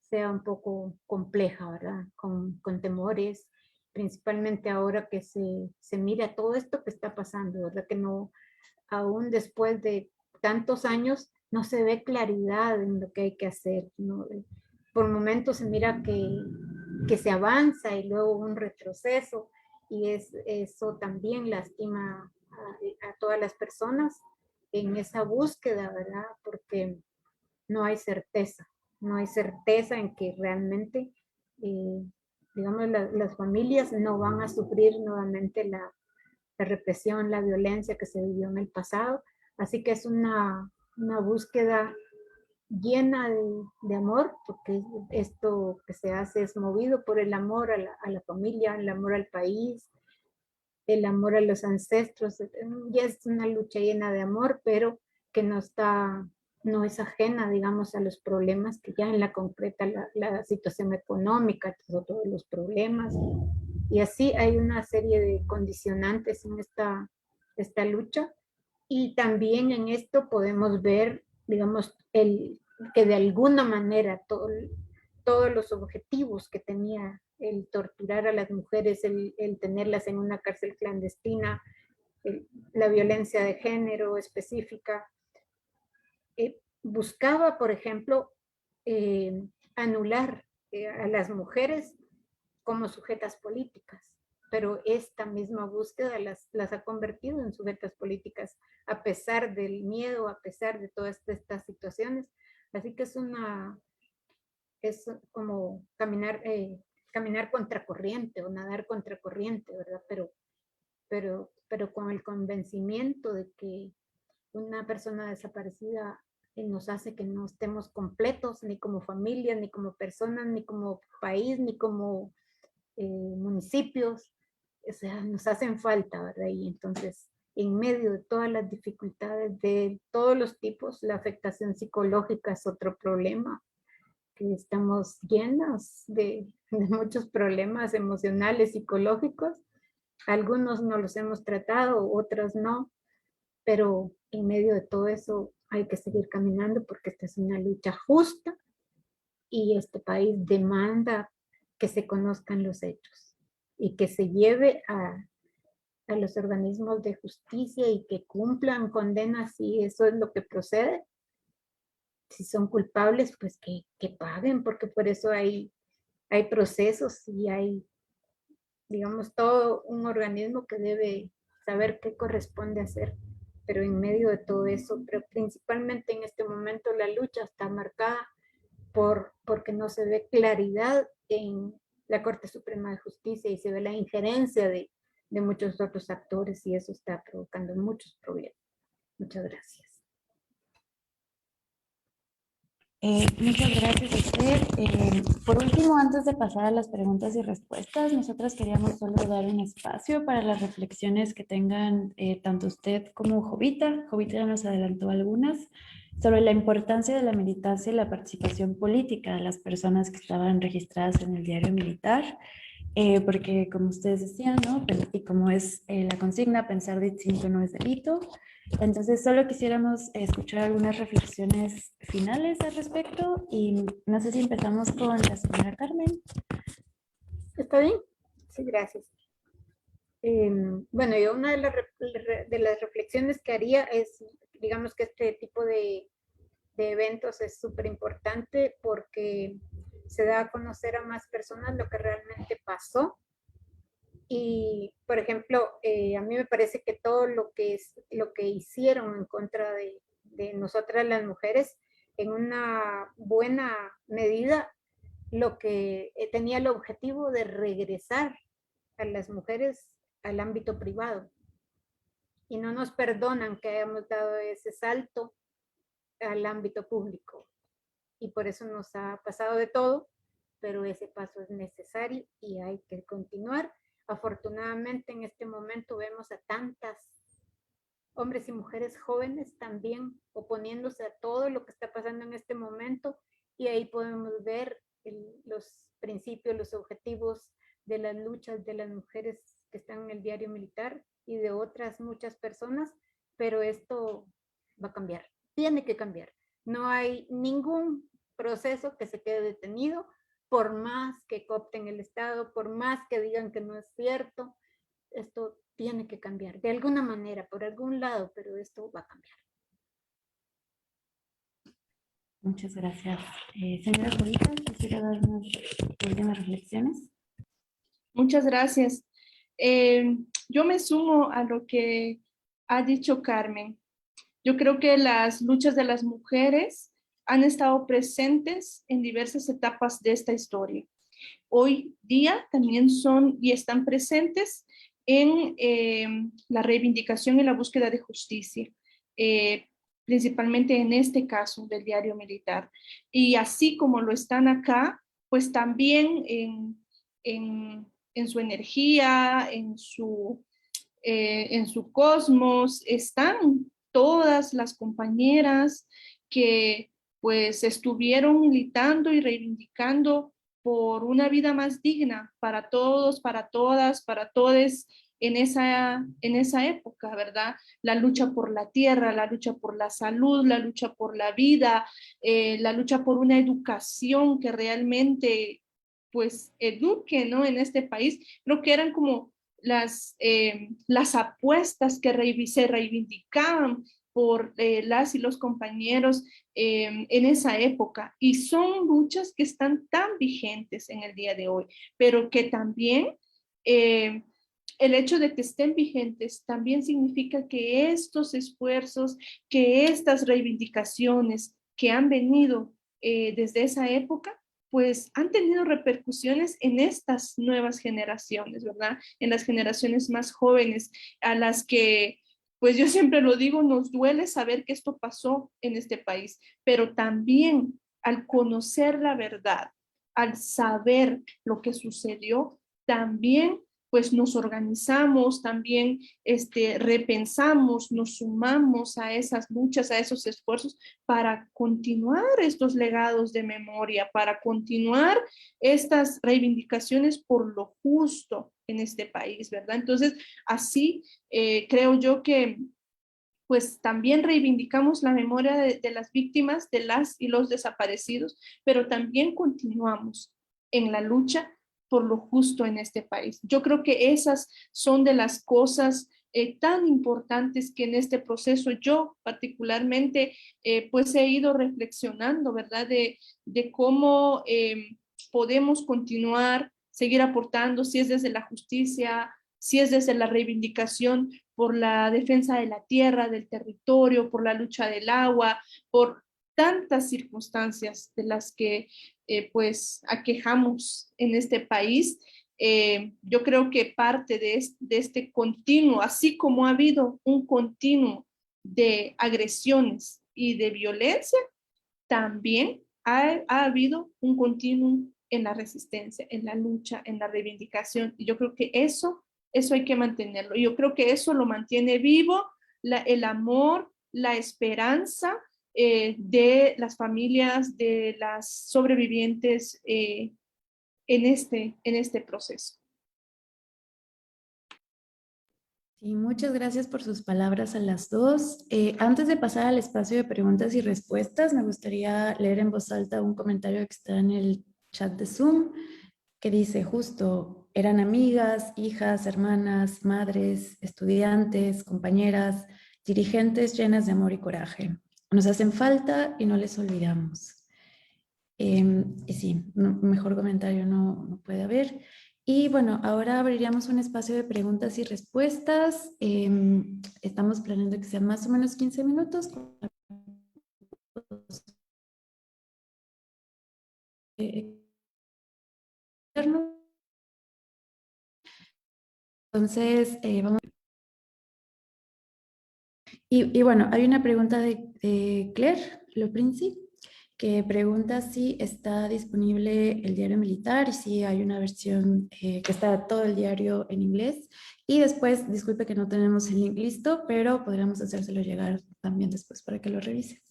[SPEAKER 5] sea un poco compleja, ¿verdad? Con temores, principalmente ahora que se mira todo esto que está pasando, ¿verdad? Que no, aún después de tantos años, no se ve claridad en lo que hay que hacer, ¿no? Por momentos se mira que se avanza y luego un retroceso, y eso también lastima a todas las personas en esa búsqueda, ¿verdad? Porque no hay certeza, no hay certeza en que realmente, eh, digamos, las familias no van a sufrir nuevamente la represión, la violencia que se vivió en el pasado. Así que es una búsqueda llena de amor, porque esto que se hace es movido por el amor a la familia, el amor al país, el amor a los ancestros. Ya es una lucha llena de amor, pero que no es ajena, digamos, a los problemas que ya en la concreta, la situación económica, todos los problemas. Y así hay una serie de condicionantes en esta lucha. Y también en esto podemos ver, digamos, que de alguna manera todos los objetivos que tenía el torturar a las mujeres, el tenerlas en una cárcel clandestina, la violencia de género específica, buscaba, por ejemplo, anular a las mujeres como sujetas políticas, pero esta misma búsqueda las ha convertido en sujetas políticas a pesar del miedo, a pesar de todas estas situaciones. Así que es como caminar contracorriente o nadar contracorriente, ¿verdad? Pero con el convencimiento de que una persona desaparecida nos hace que no estemos completos, ni como familia, ni como personas, ni como país, ni como municipios. O sea, nos hacen falta, ¿verdad? Y entonces, en medio de todas las dificultades de todos los tipos, la afectación psicológica es otro problema, que estamos llenos de muchos problemas emocionales, psicológicos. Algunos no los hemos tratado, otros no, pero en medio de todo eso hay que seguir caminando porque esta es una lucha justa y este país demanda que se conozcan los hechos y que se lleve a los organismos de justicia y que cumplan condenas si eso es lo que procede. Si son culpables, pues que paguen, porque por eso hay procesos y hay, digamos, todo un organismo que debe saber qué corresponde hacer. Pero en medio de todo eso, pero principalmente en este momento la lucha está marcada porque no se ve claridad en la Corte Suprema de Justicia y se ve la injerencia de muchos otros actores y eso está provocando muchos problemas. Muchas gracias.
[SPEAKER 1] Muchas gracias a usted. Por último, antes de pasar a las preguntas y respuestas, nosotros queríamos solo dar un espacio para las reflexiones que tengan tanto usted como Jovita. Jovita ya nos adelantó algunas sobre la importancia de la militancia y la participación política de las personas que estaban registradas en el diario militar. Porque como ustedes decían, ¿no? Y como es la consigna, pensar distinto no es delito. Entonces, solo quisiéramos escuchar algunas reflexiones finales al respecto y no sé si empezamos con la señora Carmen.
[SPEAKER 5] ¿Está bien? Sí, gracias. Bueno, yo una de las reflexiones que haría es, digamos que este tipo de eventos es súper importante porque se da a conocer a más personas lo que realmente pasó. Y, por ejemplo, a mí me parece que todo lo que hicieron en contra de nosotras las mujeres, en una buena medida, lo que tenía el objetivo de regresar a las mujeres al ámbito privado. Y no nos perdonan que hayamos dado ese salto al ámbito público. Y por eso nos ha pasado de todo, pero ese paso es necesario y hay que continuar. Afortunadamente en este momento vemos a tantas hombres y mujeres jóvenes también oponiéndose a todo lo que está pasando en este momento y ahí podemos ver los principios, los objetivos de las luchas de las mujeres que están en el diario militar y de otras muchas personas, pero esto va a cambiar, tiene que cambiar. No hay ningún proceso que se quede detenido, por más que coopten el Estado, por más que digan que no es cierto, esto tiene que cambiar de alguna manera, por algún lado, pero esto va a cambiar.
[SPEAKER 1] Muchas gracias. Señora Corita, quisiera dar unas últimas reflexiones.
[SPEAKER 4] Muchas gracias. Yo me sumo a lo que ha dicho Carmen. Yo creo que las luchas de las mujeres han estado presentes en diversas etapas de esta historia. Hoy día también son y están presentes en la reivindicación y la búsqueda de justicia, principalmente en este caso del diario militar. Y así como lo están acá, pues también en su energía, en su cosmos, están todas las compañeras que pues estuvieron militando y reivindicando por una vida más digna para todos, para todas, para todes en esa época, ¿verdad? La lucha por la tierra, la lucha por la salud, la lucha por la vida, la lucha por una educación que realmente pues eduque, ¿no? En este país, creo que eran como las apuestas que se reivindicaban por las y los compañeros en esa época. Y son luchas que están tan vigentes en el día de hoy, pero que también el hecho de que estén vigentes también significa que estos esfuerzos, que estas reivindicaciones que han venido desde esa época, pues han tenido repercusiones en estas nuevas generaciones, ¿verdad? En las generaciones más jóvenes, a las que, pues yo siempre lo digo, nos duele saber que esto pasó en este país, pero también al conocer la verdad, al saber lo que sucedió, también pues nos organizamos, también repensamos, nos sumamos a esas luchas, a esos esfuerzos para continuar estos legados de memoria, para continuar estas reivindicaciones por lo justo en este país, ¿verdad? Entonces, así creo yo que pues también reivindicamos la memoria de las víctimas, de las y los desaparecidos, pero también continuamos en la lucha por lo justo en este país. Yo creo que esas son de las cosas tan importantes que en este proceso yo particularmente pues he ido reflexionando, ¿verdad? De cómo podemos continuar, seguir aportando, si es desde la justicia, si es desde la reivindicación por la defensa de la tierra, del territorio, por la lucha del agua, por tantas circunstancias de las que pues aquejamos en este país. Yo creo que parte de este continuo, así como ha habido un continuo de agresiones y de violencia, también ha habido un continuo en la resistencia, en la lucha, en la reivindicación. Y yo creo que eso hay que mantenerlo. Yo creo que eso lo mantiene vivo, el amor, la esperanza de las familias, de las sobrevivientes en este proceso.
[SPEAKER 1] Sí, muchas gracias por sus palabras a las dos. Antes de pasar al espacio de preguntas y respuestas, me gustaría leer en voz alta un comentario que está en el chat de Zoom, que dice justo, eran amigas, hijas, hermanas, madres, estudiantes, compañeras, dirigentes llenas de amor y coraje. Nos hacen falta y no les olvidamos. Y sí, mejor comentario no puede haber. Y bueno, ahora abriríamos un espacio de preguntas y respuestas. Estamos planeando que sean más o menos 15 minutos. Entonces, vamos. Y bueno, hay una pregunta de Claire Loprinzi, que pregunta si está disponible el diario militar y si hay una versión que está todo el diario en inglés. Y después, disculpe que no tenemos el link listo, pero podríamos hacérselo llegar también después para que lo revise.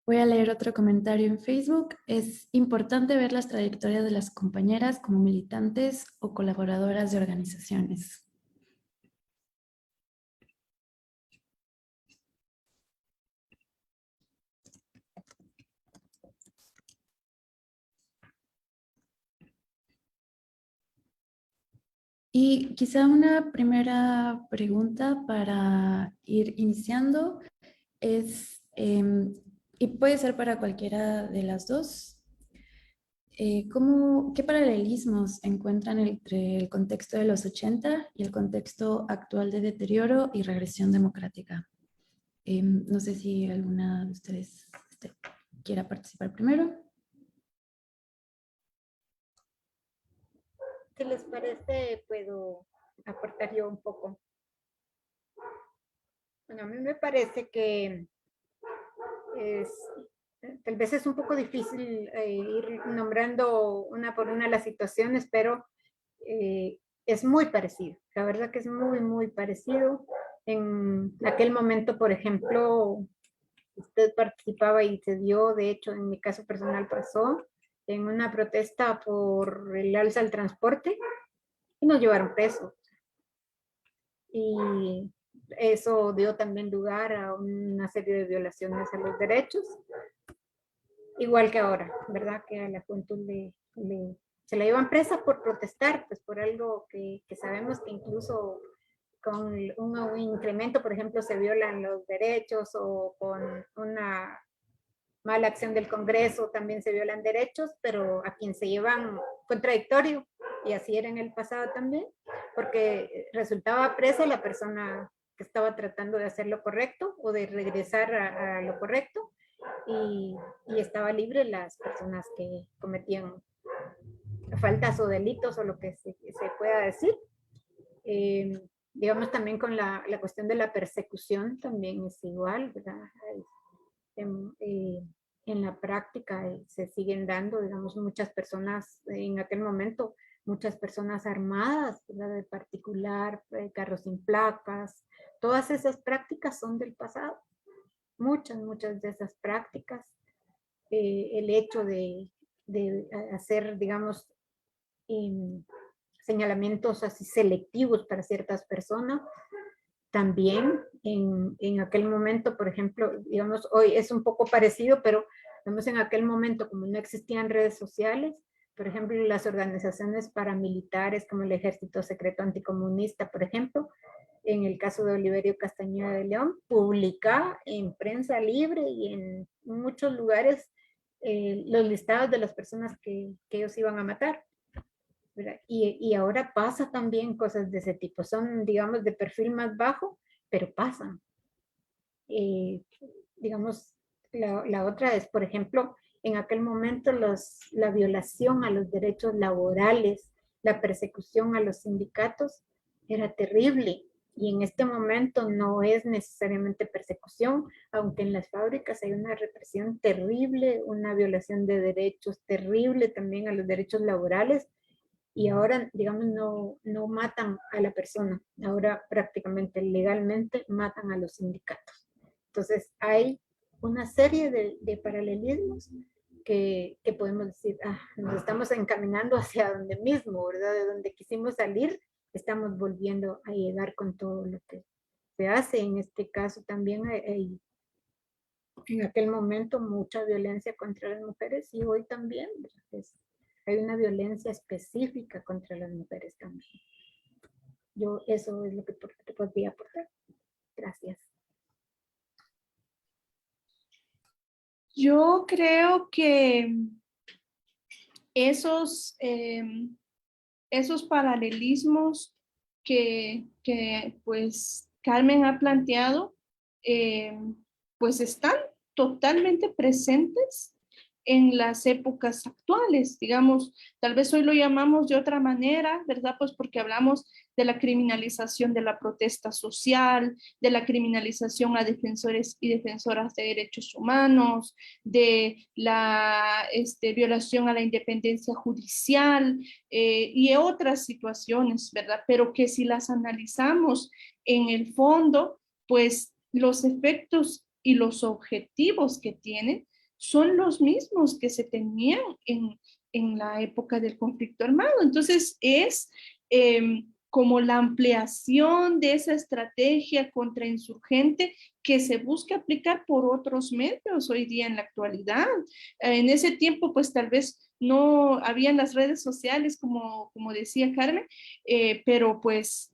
[SPEAKER 1] Voy a leer otro comentario en Facebook. Es importante ver las trayectorias de las compañeras como militantes o colaboradoras de organizaciones. Y quizá una primera pregunta para ir iniciando es, y puede ser para cualquiera de las dos, ¿qué paralelismos encuentran entre el contexto de los 80 y el contexto actual de deterioro y regresión democrática? No sé si alguna de ustedes quiera participar primero.
[SPEAKER 5] Si les parece, puedo aportar yo un poco. Bueno, a mí me parece que tal vez es un poco difícil ir nombrando una por una las situaciones, pero es muy parecido. La verdad que es muy, muy parecido. En aquel momento, por ejemplo, usted participaba y se dio, de hecho, en mi caso personal pasó, en una protesta por el alza al transporte y nos llevaron presos. Y eso dio también lugar a una serie de violaciones a los derechos, igual que ahora, ¿verdad? Que a la juventud se la llevan presa por protestar, pues por algo que sabemos que incluso con un incremento, por ejemplo, se violan los derechos, o con una mala acción del Congreso también se violan derechos, pero a quien se llevan contradictorio, y así era en el pasado también, porque resultaba presa la persona que estaba tratando de hacer lo correcto o de regresar a lo correcto, y estaba libre las personas que cometían faltas o delitos o lo que se pueda decir. Digamos también con la cuestión de la persecución también es igual, ¿verdad? En la práctica se siguen dando, digamos, muchas personas en aquel momento, muchas personas armadas, ¿verdad? De particular, carros sin placas, todas esas prácticas son del pasado. Muchas de esas prácticas, el hecho de hacer, digamos, señalamientos así selectivos para ciertas personas, también en aquel momento, por ejemplo, digamos, hoy es un poco parecido, pero digamos, en aquel momento, como no existían redes sociales, por ejemplo, las organizaciones paramilitares como el Ejército Secreto Anticomunista, por ejemplo, en el caso de Oliverio Castañeda de León, publicaba en prensa libre y en muchos lugares los listados de las personas que ellos iban a matar. Y ahora pasa también cosas de ese tipo. Son, digamos, de perfil más bajo, pero pasan. Digamos, la otra es, por ejemplo, en aquel momento la violación a los derechos laborales, la persecución a los sindicatos era terrible. Y en este momento no es necesariamente persecución, aunque en las fábricas hay una represión terrible, una violación de derechos terrible también a los derechos laborales. Y ahora, digamos, no matan a la persona, ahora prácticamente legalmente matan a los sindicatos. Entonces hay una serie de paralelismos que podemos decir, nos estamos encaminando hacia donde mismo, ¿verdad? De donde quisimos salir, estamos volviendo a llegar con todo lo que se hace. En este caso también hay en aquel momento mucha violencia contra las mujeres, y hoy también hay una violencia específica contra las mujeres también. Eso es lo que te podría aportar. Gracias.
[SPEAKER 4] Yo creo que esos paralelismos que pues Carmen ha planteado, pues están totalmente presentes en las épocas actuales, digamos, tal vez hoy lo llamamos de otra manera, ¿verdad? Pues porque hablamos de la criminalización de la protesta social, de la criminalización a defensores y defensoras de derechos humanos, de la violación a la independencia judicial y otras situaciones, ¿verdad? Pero que si las analizamos en el fondo, pues los efectos y los objetivos que tienen son los mismos que se tenían en la época del conflicto armado. Entonces es como la ampliación de esa estrategia contrainsurgente que se busca aplicar por otros medios hoy día en la actualidad. En ese tiempo, pues tal vez no habían las redes sociales, como decía Carmen, pero pues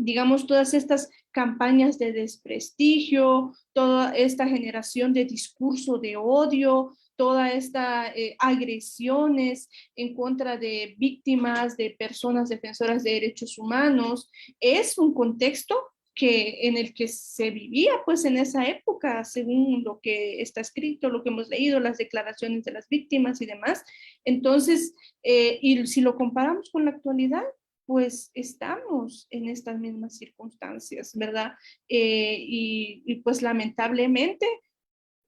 [SPEAKER 4] digamos, todas estas campañas de desprestigio, toda esta generación de discurso de odio, toda esta agresiones en contra de víctimas, de personas defensoras de derechos humanos, es un contexto en el que se vivía pues en esa época, según lo que está escrito, lo que hemos leído, las declaraciones de las víctimas y demás. Entonces, y si lo comparamos con la actualidad, pues estamos en estas mismas circunstancias, ¿verdad? Y pues lamentablemente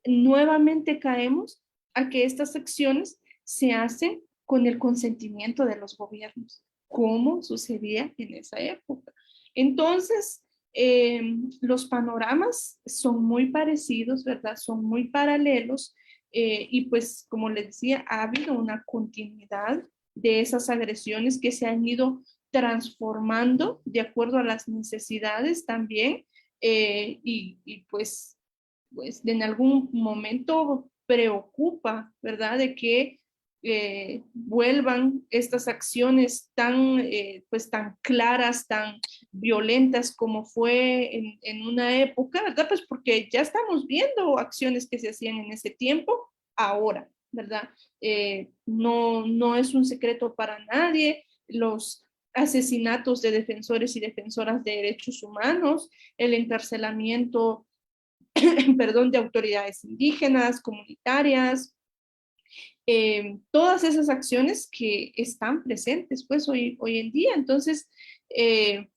[SPEAKER 4] nuevamente caemos a que estas acciones se hacen con el consentimiento de los gobiernos, como sucedía en esa época. Entonces, los panoramas son muy parecidos, ¿verdad? Son muy paralelos y pues, como les decía, ha habido una continuidad de esas agresiones que se han ido transformando de acuerdo a las necesidades también y pues en algún momento preocupa, ¿verdad? De que vuelvan estas acciones pues tan claras, tan violentas como fue en una época, ¿verdad? Pues porque ya estamos viendo acciones que se hacían en ese tiempo, ahora, ¿verdad? No es un secreto para nadie, los asesinatos de defensores y defensoras de derechos humanos, el encarcelamiento perdón, de autoridades indígenas, comunitarias, todas esas acciones que están presentes pues hoy en día. Entonces,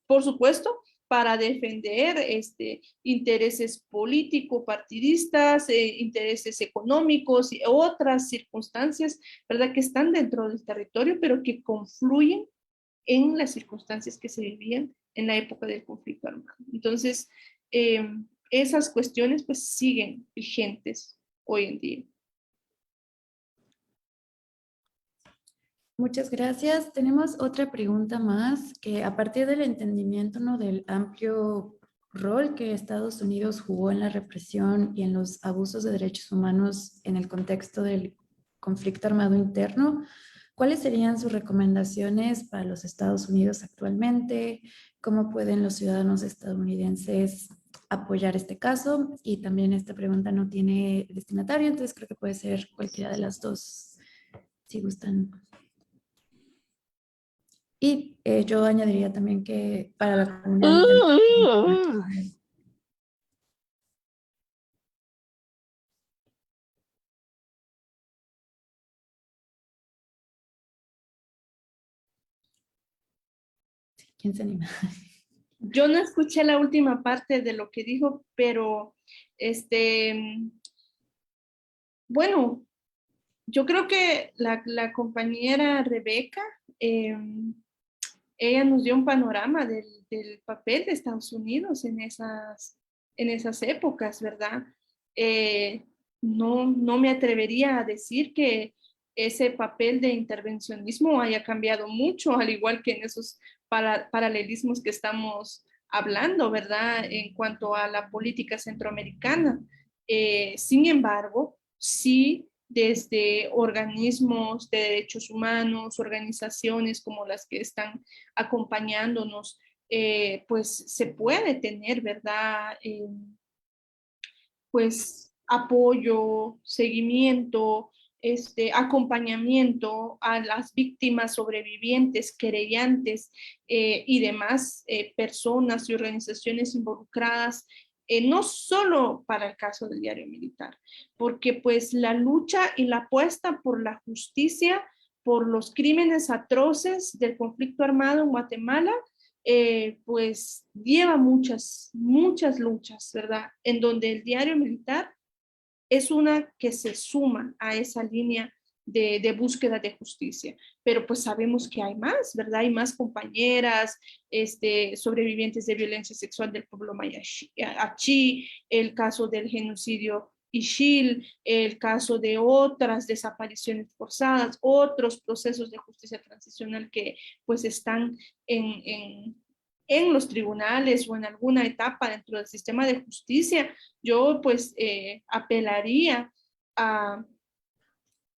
[SPEAKER 4] por supuesto, para defender intereses político-partidistas, intereses económicos y otras circunstancias, ¿verdad? Que están dentro del territorio, pero que confluyen en las circunstancias que se vivían en la época del conflicto armado. Entonces, esas cuestiones pues siguen vigentes hoy en día.
[SPEAKER 1] Muchas gracias. Tenemos otra pregunta más que a partir del entendimiento, ¿no?, del amplio rol que Estados Unidos jugó en la represión y en los abusos de derechos humanos en el contexto del conflicto armado interno, ¿cuáles serían sus recomendaciones para los Estados Unidos actualmente? ¿Cómo pueden los ciudadanos estadounidenses apoyar este caso? Y también esta pregunta no tiene destinatario, entonces creo que puede ser cualquiera de las dos, si gustan. Y yo añadiría también que para la comunidad... ¿Quién se anima?
[SPEAKER 4] Yo no escuché la última parte de lo que dijo, pero bueno, yo creo que la compañera Rebeca, ella nos dio un panorama del papel de Estados Unidos en esas épocas, ¿verdad? No me atrevería a decir que ese papel de intervencionismo haya cambiado mucho, al igual que en esos paralelismos que estamos hablando, ¿verdad? En cuanto a la política centroamericana. Sin embargo, sí desde organismos de derechos humanos, organizaciones como las que están acompañándonos, pues se puede tener, ¿verdad? Pues apoyo, seguimiento, acompañamiento a las víctimas sobrevivientes, querellantes y demás personas y organizaciones involucradas, no solo para el caso del diario militar, porque pues la lucha y la apuesta por la justicia, por los crímenes atroces del conflicto armado en Guatemala, pues lleva muchas luchas, ¿verdad? En donde el diario militar es una que se suma a esa línea de búsqueda de justicia. Pero pues sabemos que hay más, ¿verdad? Hay más compañeras, sobrevivientes de violencia sexual del pueblo Mayachi, el caso del genocidio Ixil, el caso de otras desapariciones forzadas, otros procesos de justicia transicional que pues están en los tribunales o en alguna etapa dentro del sistema de justicia. Yo pues apelaría a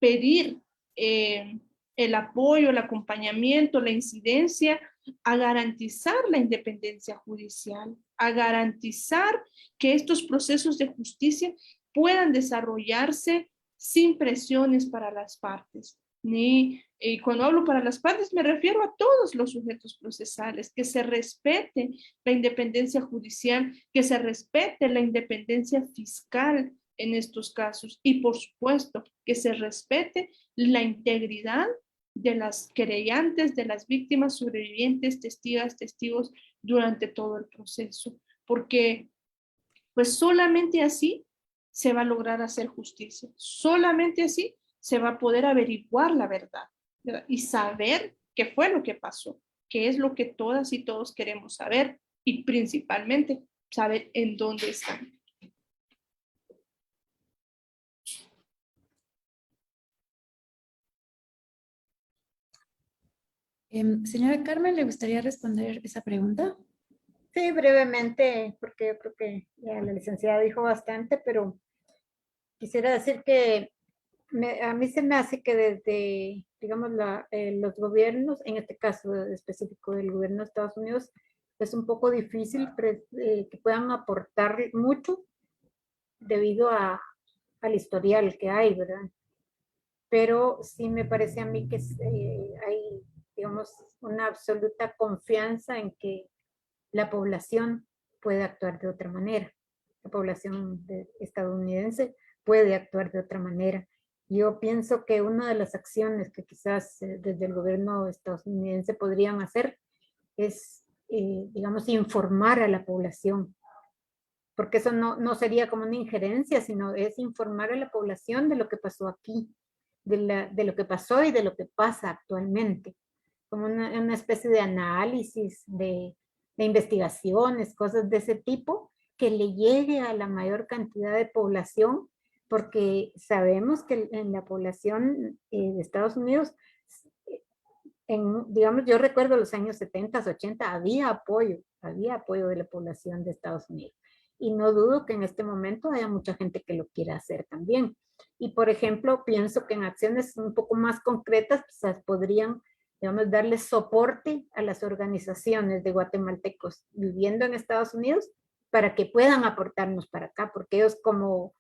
[SPEAKER 4] pedir el apoyo, el acompañamiento, la incidencia, a garantizar la independencia judicial, a garantizar que estos procesos de justicia puedan desarrollarse sin presiones para las partes. Y cuando hablo para las partes me refiero a todos los sujetos procesales, que se respete la independencia judicial, que se respete la independencia fiscal en estos casos y por supuesto que se respete la integridad de las querellantes, de las víctimas, sobrevivientes, testigos durante todo el proceso, porque pues solamente así se va a lograr hacer justicia, solamente así se va a poder averiguar la verdad, ¿verdad? Y saber qué fue lo que pasó, qué es lo que todas y todos queremos saber y principalmente saber en dónde están.
[SPEAKER 1] Señora Carmen, ¿le gustaría responder esa pregunta?
[SPEAKER 5] Sí, brevemente, porque yo creo que ya la licenciada dijo bastante, pero quisiera decir que a mí se me hace que desde, digamos, los gobiernos, en este caso específico del gobierno de Estados Unidos, es un poco difícil que puedan aportar mucho debido al historial que hay, ¿verdad? Pero sí me parece a mí que hay, digamos, una absoluta confianza en que la población puede actuar de otra manera. La población estadounidense puede actuar de otra manera. Yo pienso que una de las acciones que quizás desde el gobierno estadounidense podrían hacer es, digamos, informar a la población, porque eso no sería como una injerencia, sino es informar a la población de lo que pasó aquí, de lo que pasó y de lo que pasa actualmente, como una especie de análisis, de investigaciones, cosas de ese tipo, que le llegue a la mayor cantidad de población, porque sabemos que en la población de Estados Unidos, digamos, yo recuerdo los años 70, 80, había apoyo de la población de Estados Unidos. Y no dudo que en este momento haya mucha gente que lo quiera hacer también. Y por ejemplo, pienso que en acciones un poco más concretas, pues, podrían, digamos, darle soporte a las organizaciones de guatemaltecos viviendo en Estados Unidos para que puedan aportarnos para acá, porque ellos como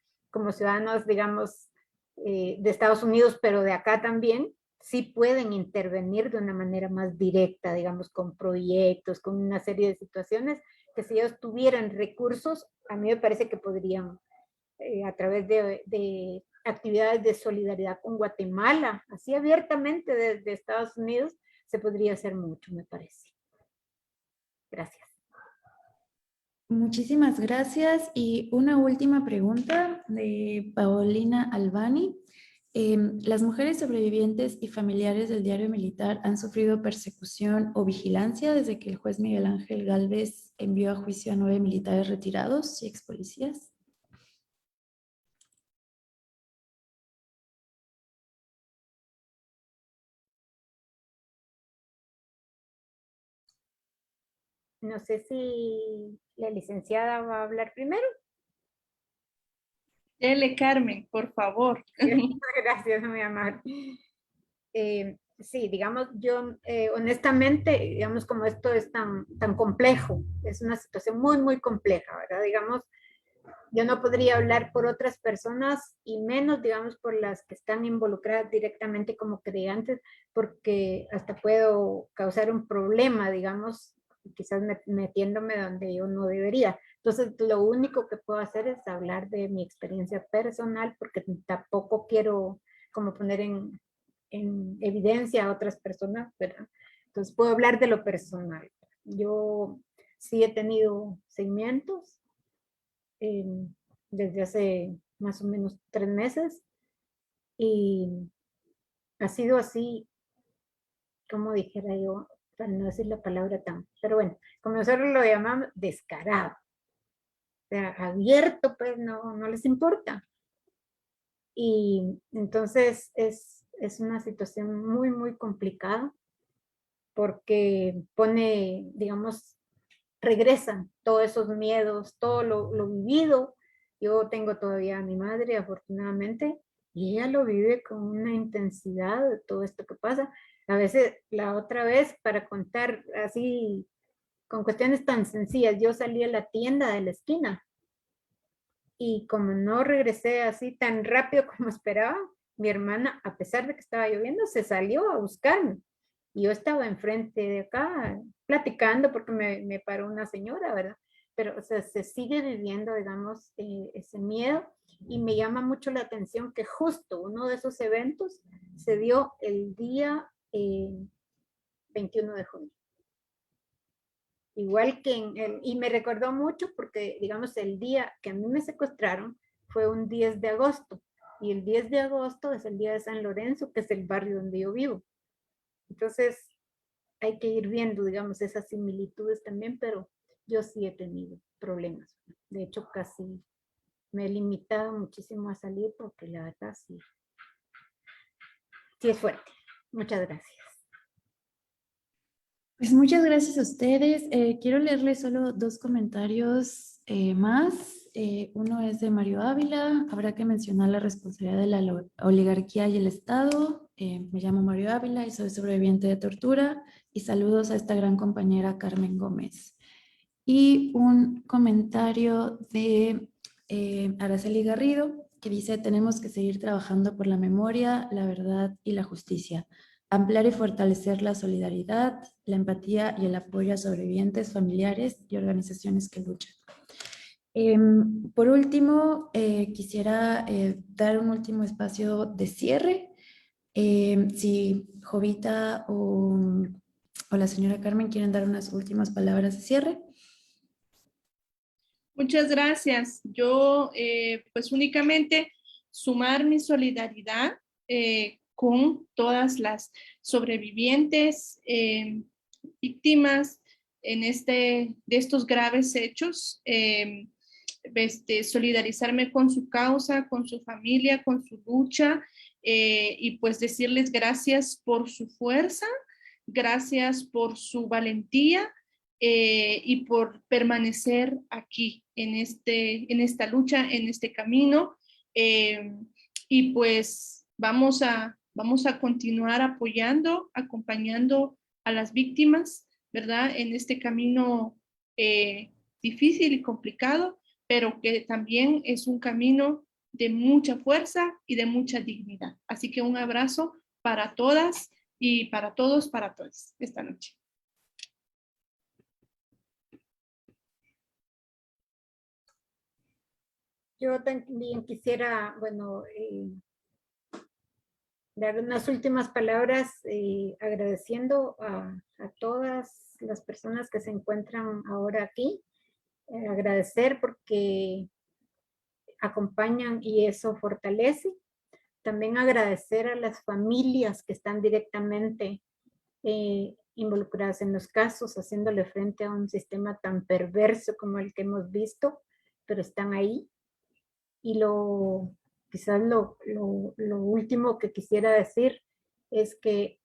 [SPEAKER 5] ciudadanos, digamos, de Estados Unidos, pero de acá también, sí pueden intervenir de una manera más directa, digamos, con proyectos, con una serie de situaciones que si ellos tuvieran recursos, a mí me parece que podrían, a través de actividades de solidaridad con Guatemala, así abiertamente desde Estados Unidos, se podría hacer mucho, me parece. Gracias.
[SPEAKER 1] Muchísimas gracias. Y una última pregunta de Paulina Albani. ¿Las mujeres sobrevivientes y familiares del diario militar han sufrido persecución o vigilancia desde que el juez Miguel Ángel Gálvez envió a juicio a 9 militares retirados y ex policías?
[SPEAKER 5] No sé si la licenciada va a hablar primero.
[SPEAKER 4] Dele, Carmen, por favor.
[SPEAKER 5] Gracias, mi amor. Sí, digamos, yo honestamente, digamos, como esto es tan complejo, es una situación muy, muy compleja, ¿verdad? Digamos, yo no podría hablar por otras personas y menos, digamos, por las que están involucradas directamente como creyentes, porque hasta puedo causar un problema, digamos, quizás metiéndome donde yo no debería. Entonces, lo único que puedo hacer es hablar de mi experiencia personal, porque tampoco quiero como poner en evidencia a otras personas, ¿verdad? Entonces, puedo hablar de lo personal. Yo sí he tenido seguimientos desde hace más o menos 3 meses y ha sido así, como dijera yo, para no decir la palabra tan, pero bueno, como nosotros lo llamamos descarado, o sea, abierto, pues no les importa. Y entonces es una situación muy, muy complicada porque pone, digamos, regresan todos esos miedos, todo lo vivido. Yo tengo todavía a mi madre, afortunadamente, Y ella lo vive con una intensidad de todo esto que pasa. A veces, la otra vez, para contar así, con cuestiones tan sencillas, yo salí a la tienda de la esquina y como no regresé así tan rápido como esperaba, mi hermana, a pesar de que estaba lloviendo, se salió a buscarme. Y yo estaba enfrente de acá platicando porque me paró una señora, ¿verdad? Pero o sea, se sigue viviendo, digamos, ese miedo y me llama mucho la atención que justo uno de esos eventos se dio el día 21 de junio. Igual que y me recordó mucho porque, digamos, el día que a mí me secuestraron fue un 10 de agosto. Y el 10 de agosto es el día de San Lorenzo, que es el barrio donde yo vivo. Entonces, hay que ir viendo, digamos, esas similitudes también, pero yo sí he tenido problemas. De hecho, casi me he limitado muchísimo a salir porque la verdad sí es fuerte. Muchas gracias.
[SPEAKER 1] Pues muchas gracias a ustedes. Quiero leerles solo 2 comentarios más. Uno es de Mario Ávila. Habrá que mencionar la responsabilidad de la oligarquía y el Estado. Me llamo Mario Ávila y soy sobreviviente de tortura. Y saludos a esta gran compañera Carmen Gómez. Y un comentario de Araceli Garrido que dice: tenemos que seguir trabajando por la memoria, la verdad y la justicia. Ampliar y fortalecer la solidaridad, la empatía y el apoyo a sobrevivientes, familiares y organizaciones que luchan. Por último, quisiera dar un último espacio de cierre. Si Jovita o la señora Carmen quieren dar unas últimas palabras de cierre.
[SPEAKER 4] Muchas gracias. Yo, pues únicamente sumar mi solidaridad con todas las sobrevivientes, víctimas de estos graves hechos, solidarizarme con su causa, con su familia, con su lucha, y pues decirles gracias por su fuerza, gracias por su valentía, y por permanecer aquí en esta lucha, en este camino. Y pues vamos a continuar apoyando, acompañando a las víctimas, ¿verdad? En este camino difícil y complicado, pero que también es un camino de mucha fuerza y de mucha dignidad. Así que un abrazo para todas y para todos, para todas esta noche.
[SPEAKER 5] Yo también quisiera, bueno, dar unas últimas palabras agradeciendo a todas las personas que se encuentran ahora aquí. Agradecer porque acompañan y eso fortalece. También agradecer a las familias que están directamente involucradas en los casos, haciéndole frente a un sistema tan perverso como el que hemos visto, pero están ahí. Y quizás lo último que quisiera decir es que,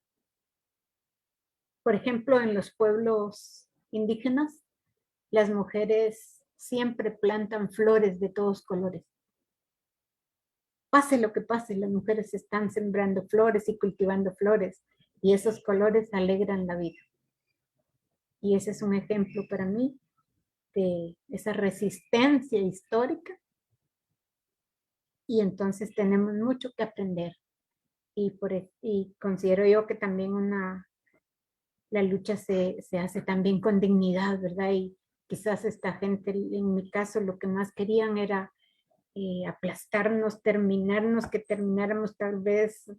[SPEAKER 5] por ejemplo, en los pueblos indígenas, las mujeres siempre plantan flores de todos colores. Pase lo que pase, las mujeres están sembrando flores y cultivando flores, y esos colores alegran la vida. Y ese es un ejemplo para mí de esa resistencia histórica. Y entonces tenemos mucho que aprender. Y considero yo que también la lucha se hace también con dignidad, ¿verdad? Y quizás esta gente, en mi caso, lo que más querían era aplastarnos, que termináramos tal vez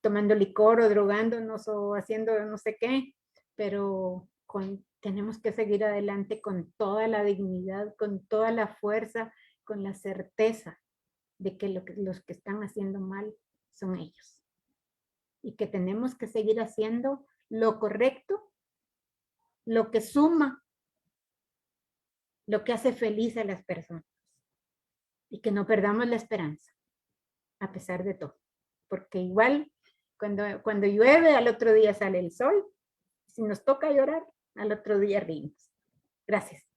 [SPEAKER 5] tomando licor o drogándonos o haciendo no sé qué, pero tenemos que seguir adelante con toda la dignidad, con toda la fuerza, con la certeza de que los que están haciendo mal son ellos. Y que tenemos que seguir haciendo lo correcto, lo que suma, lo que hace feliz a las personas. Y que no perdamos la esperanza, a pesar de todo. Porque igual, cuando llueve, al otro día sale el sol. Si nos toca llorar, al otro día rimos. Gracias.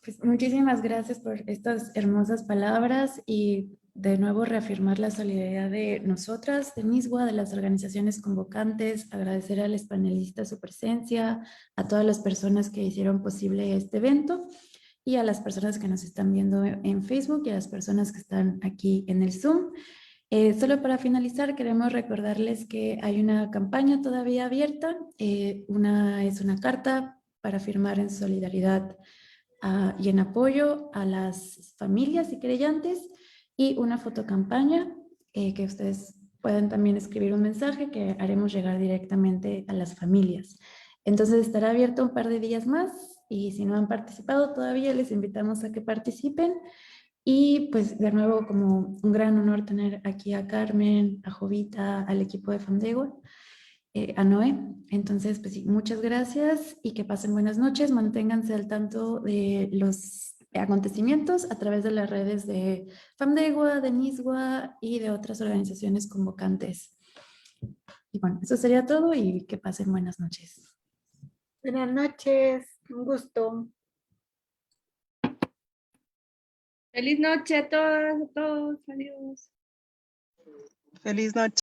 [SPEAKER 1] Pues muchísimas gracias por estas hermosas palabras y de nuevo reafirmar la solidaridad de nosotras, de NISWA, de las organizaciones convocantes, agradecer a los panelistas su presencia, a todas las personas que hicieron posible este evento y a las personas que nos están viendo en Facebook y a las personas que están aquí en el Zoom. Solo para finalizar, queremos recordarles que hay una campaña todavía abierta. Es una carta para firmar en solidaridad y en apoyo a las familias y creyentes, y una fotocampaña que ustedes pueden también escribir un mensaje que haremos llegar directamente a las familias. Entonces estará abierto un par de días más y si no han participado todavía les invitamos a que participen. Y pues de nuevo como un gran honor tener aquí a Carmen, a Jovita, al equipo de Famdegua, a Noé. Entonces, pues sí, muchas gracias y que pasen buenas noches. Manténganse al tanto de los acontecimientos a través de las redes de Famdegua, de NISWA y de otras organizaciones convocantes. Y bueno, eso sería todo y que pasen buenas noches.
[SPEAKER 5] Buenas noches, un gusto.
[SPEAKER 4] Feliz noche a todas, a todos. Adiós.
[SPEAKER 2] Feliz noche.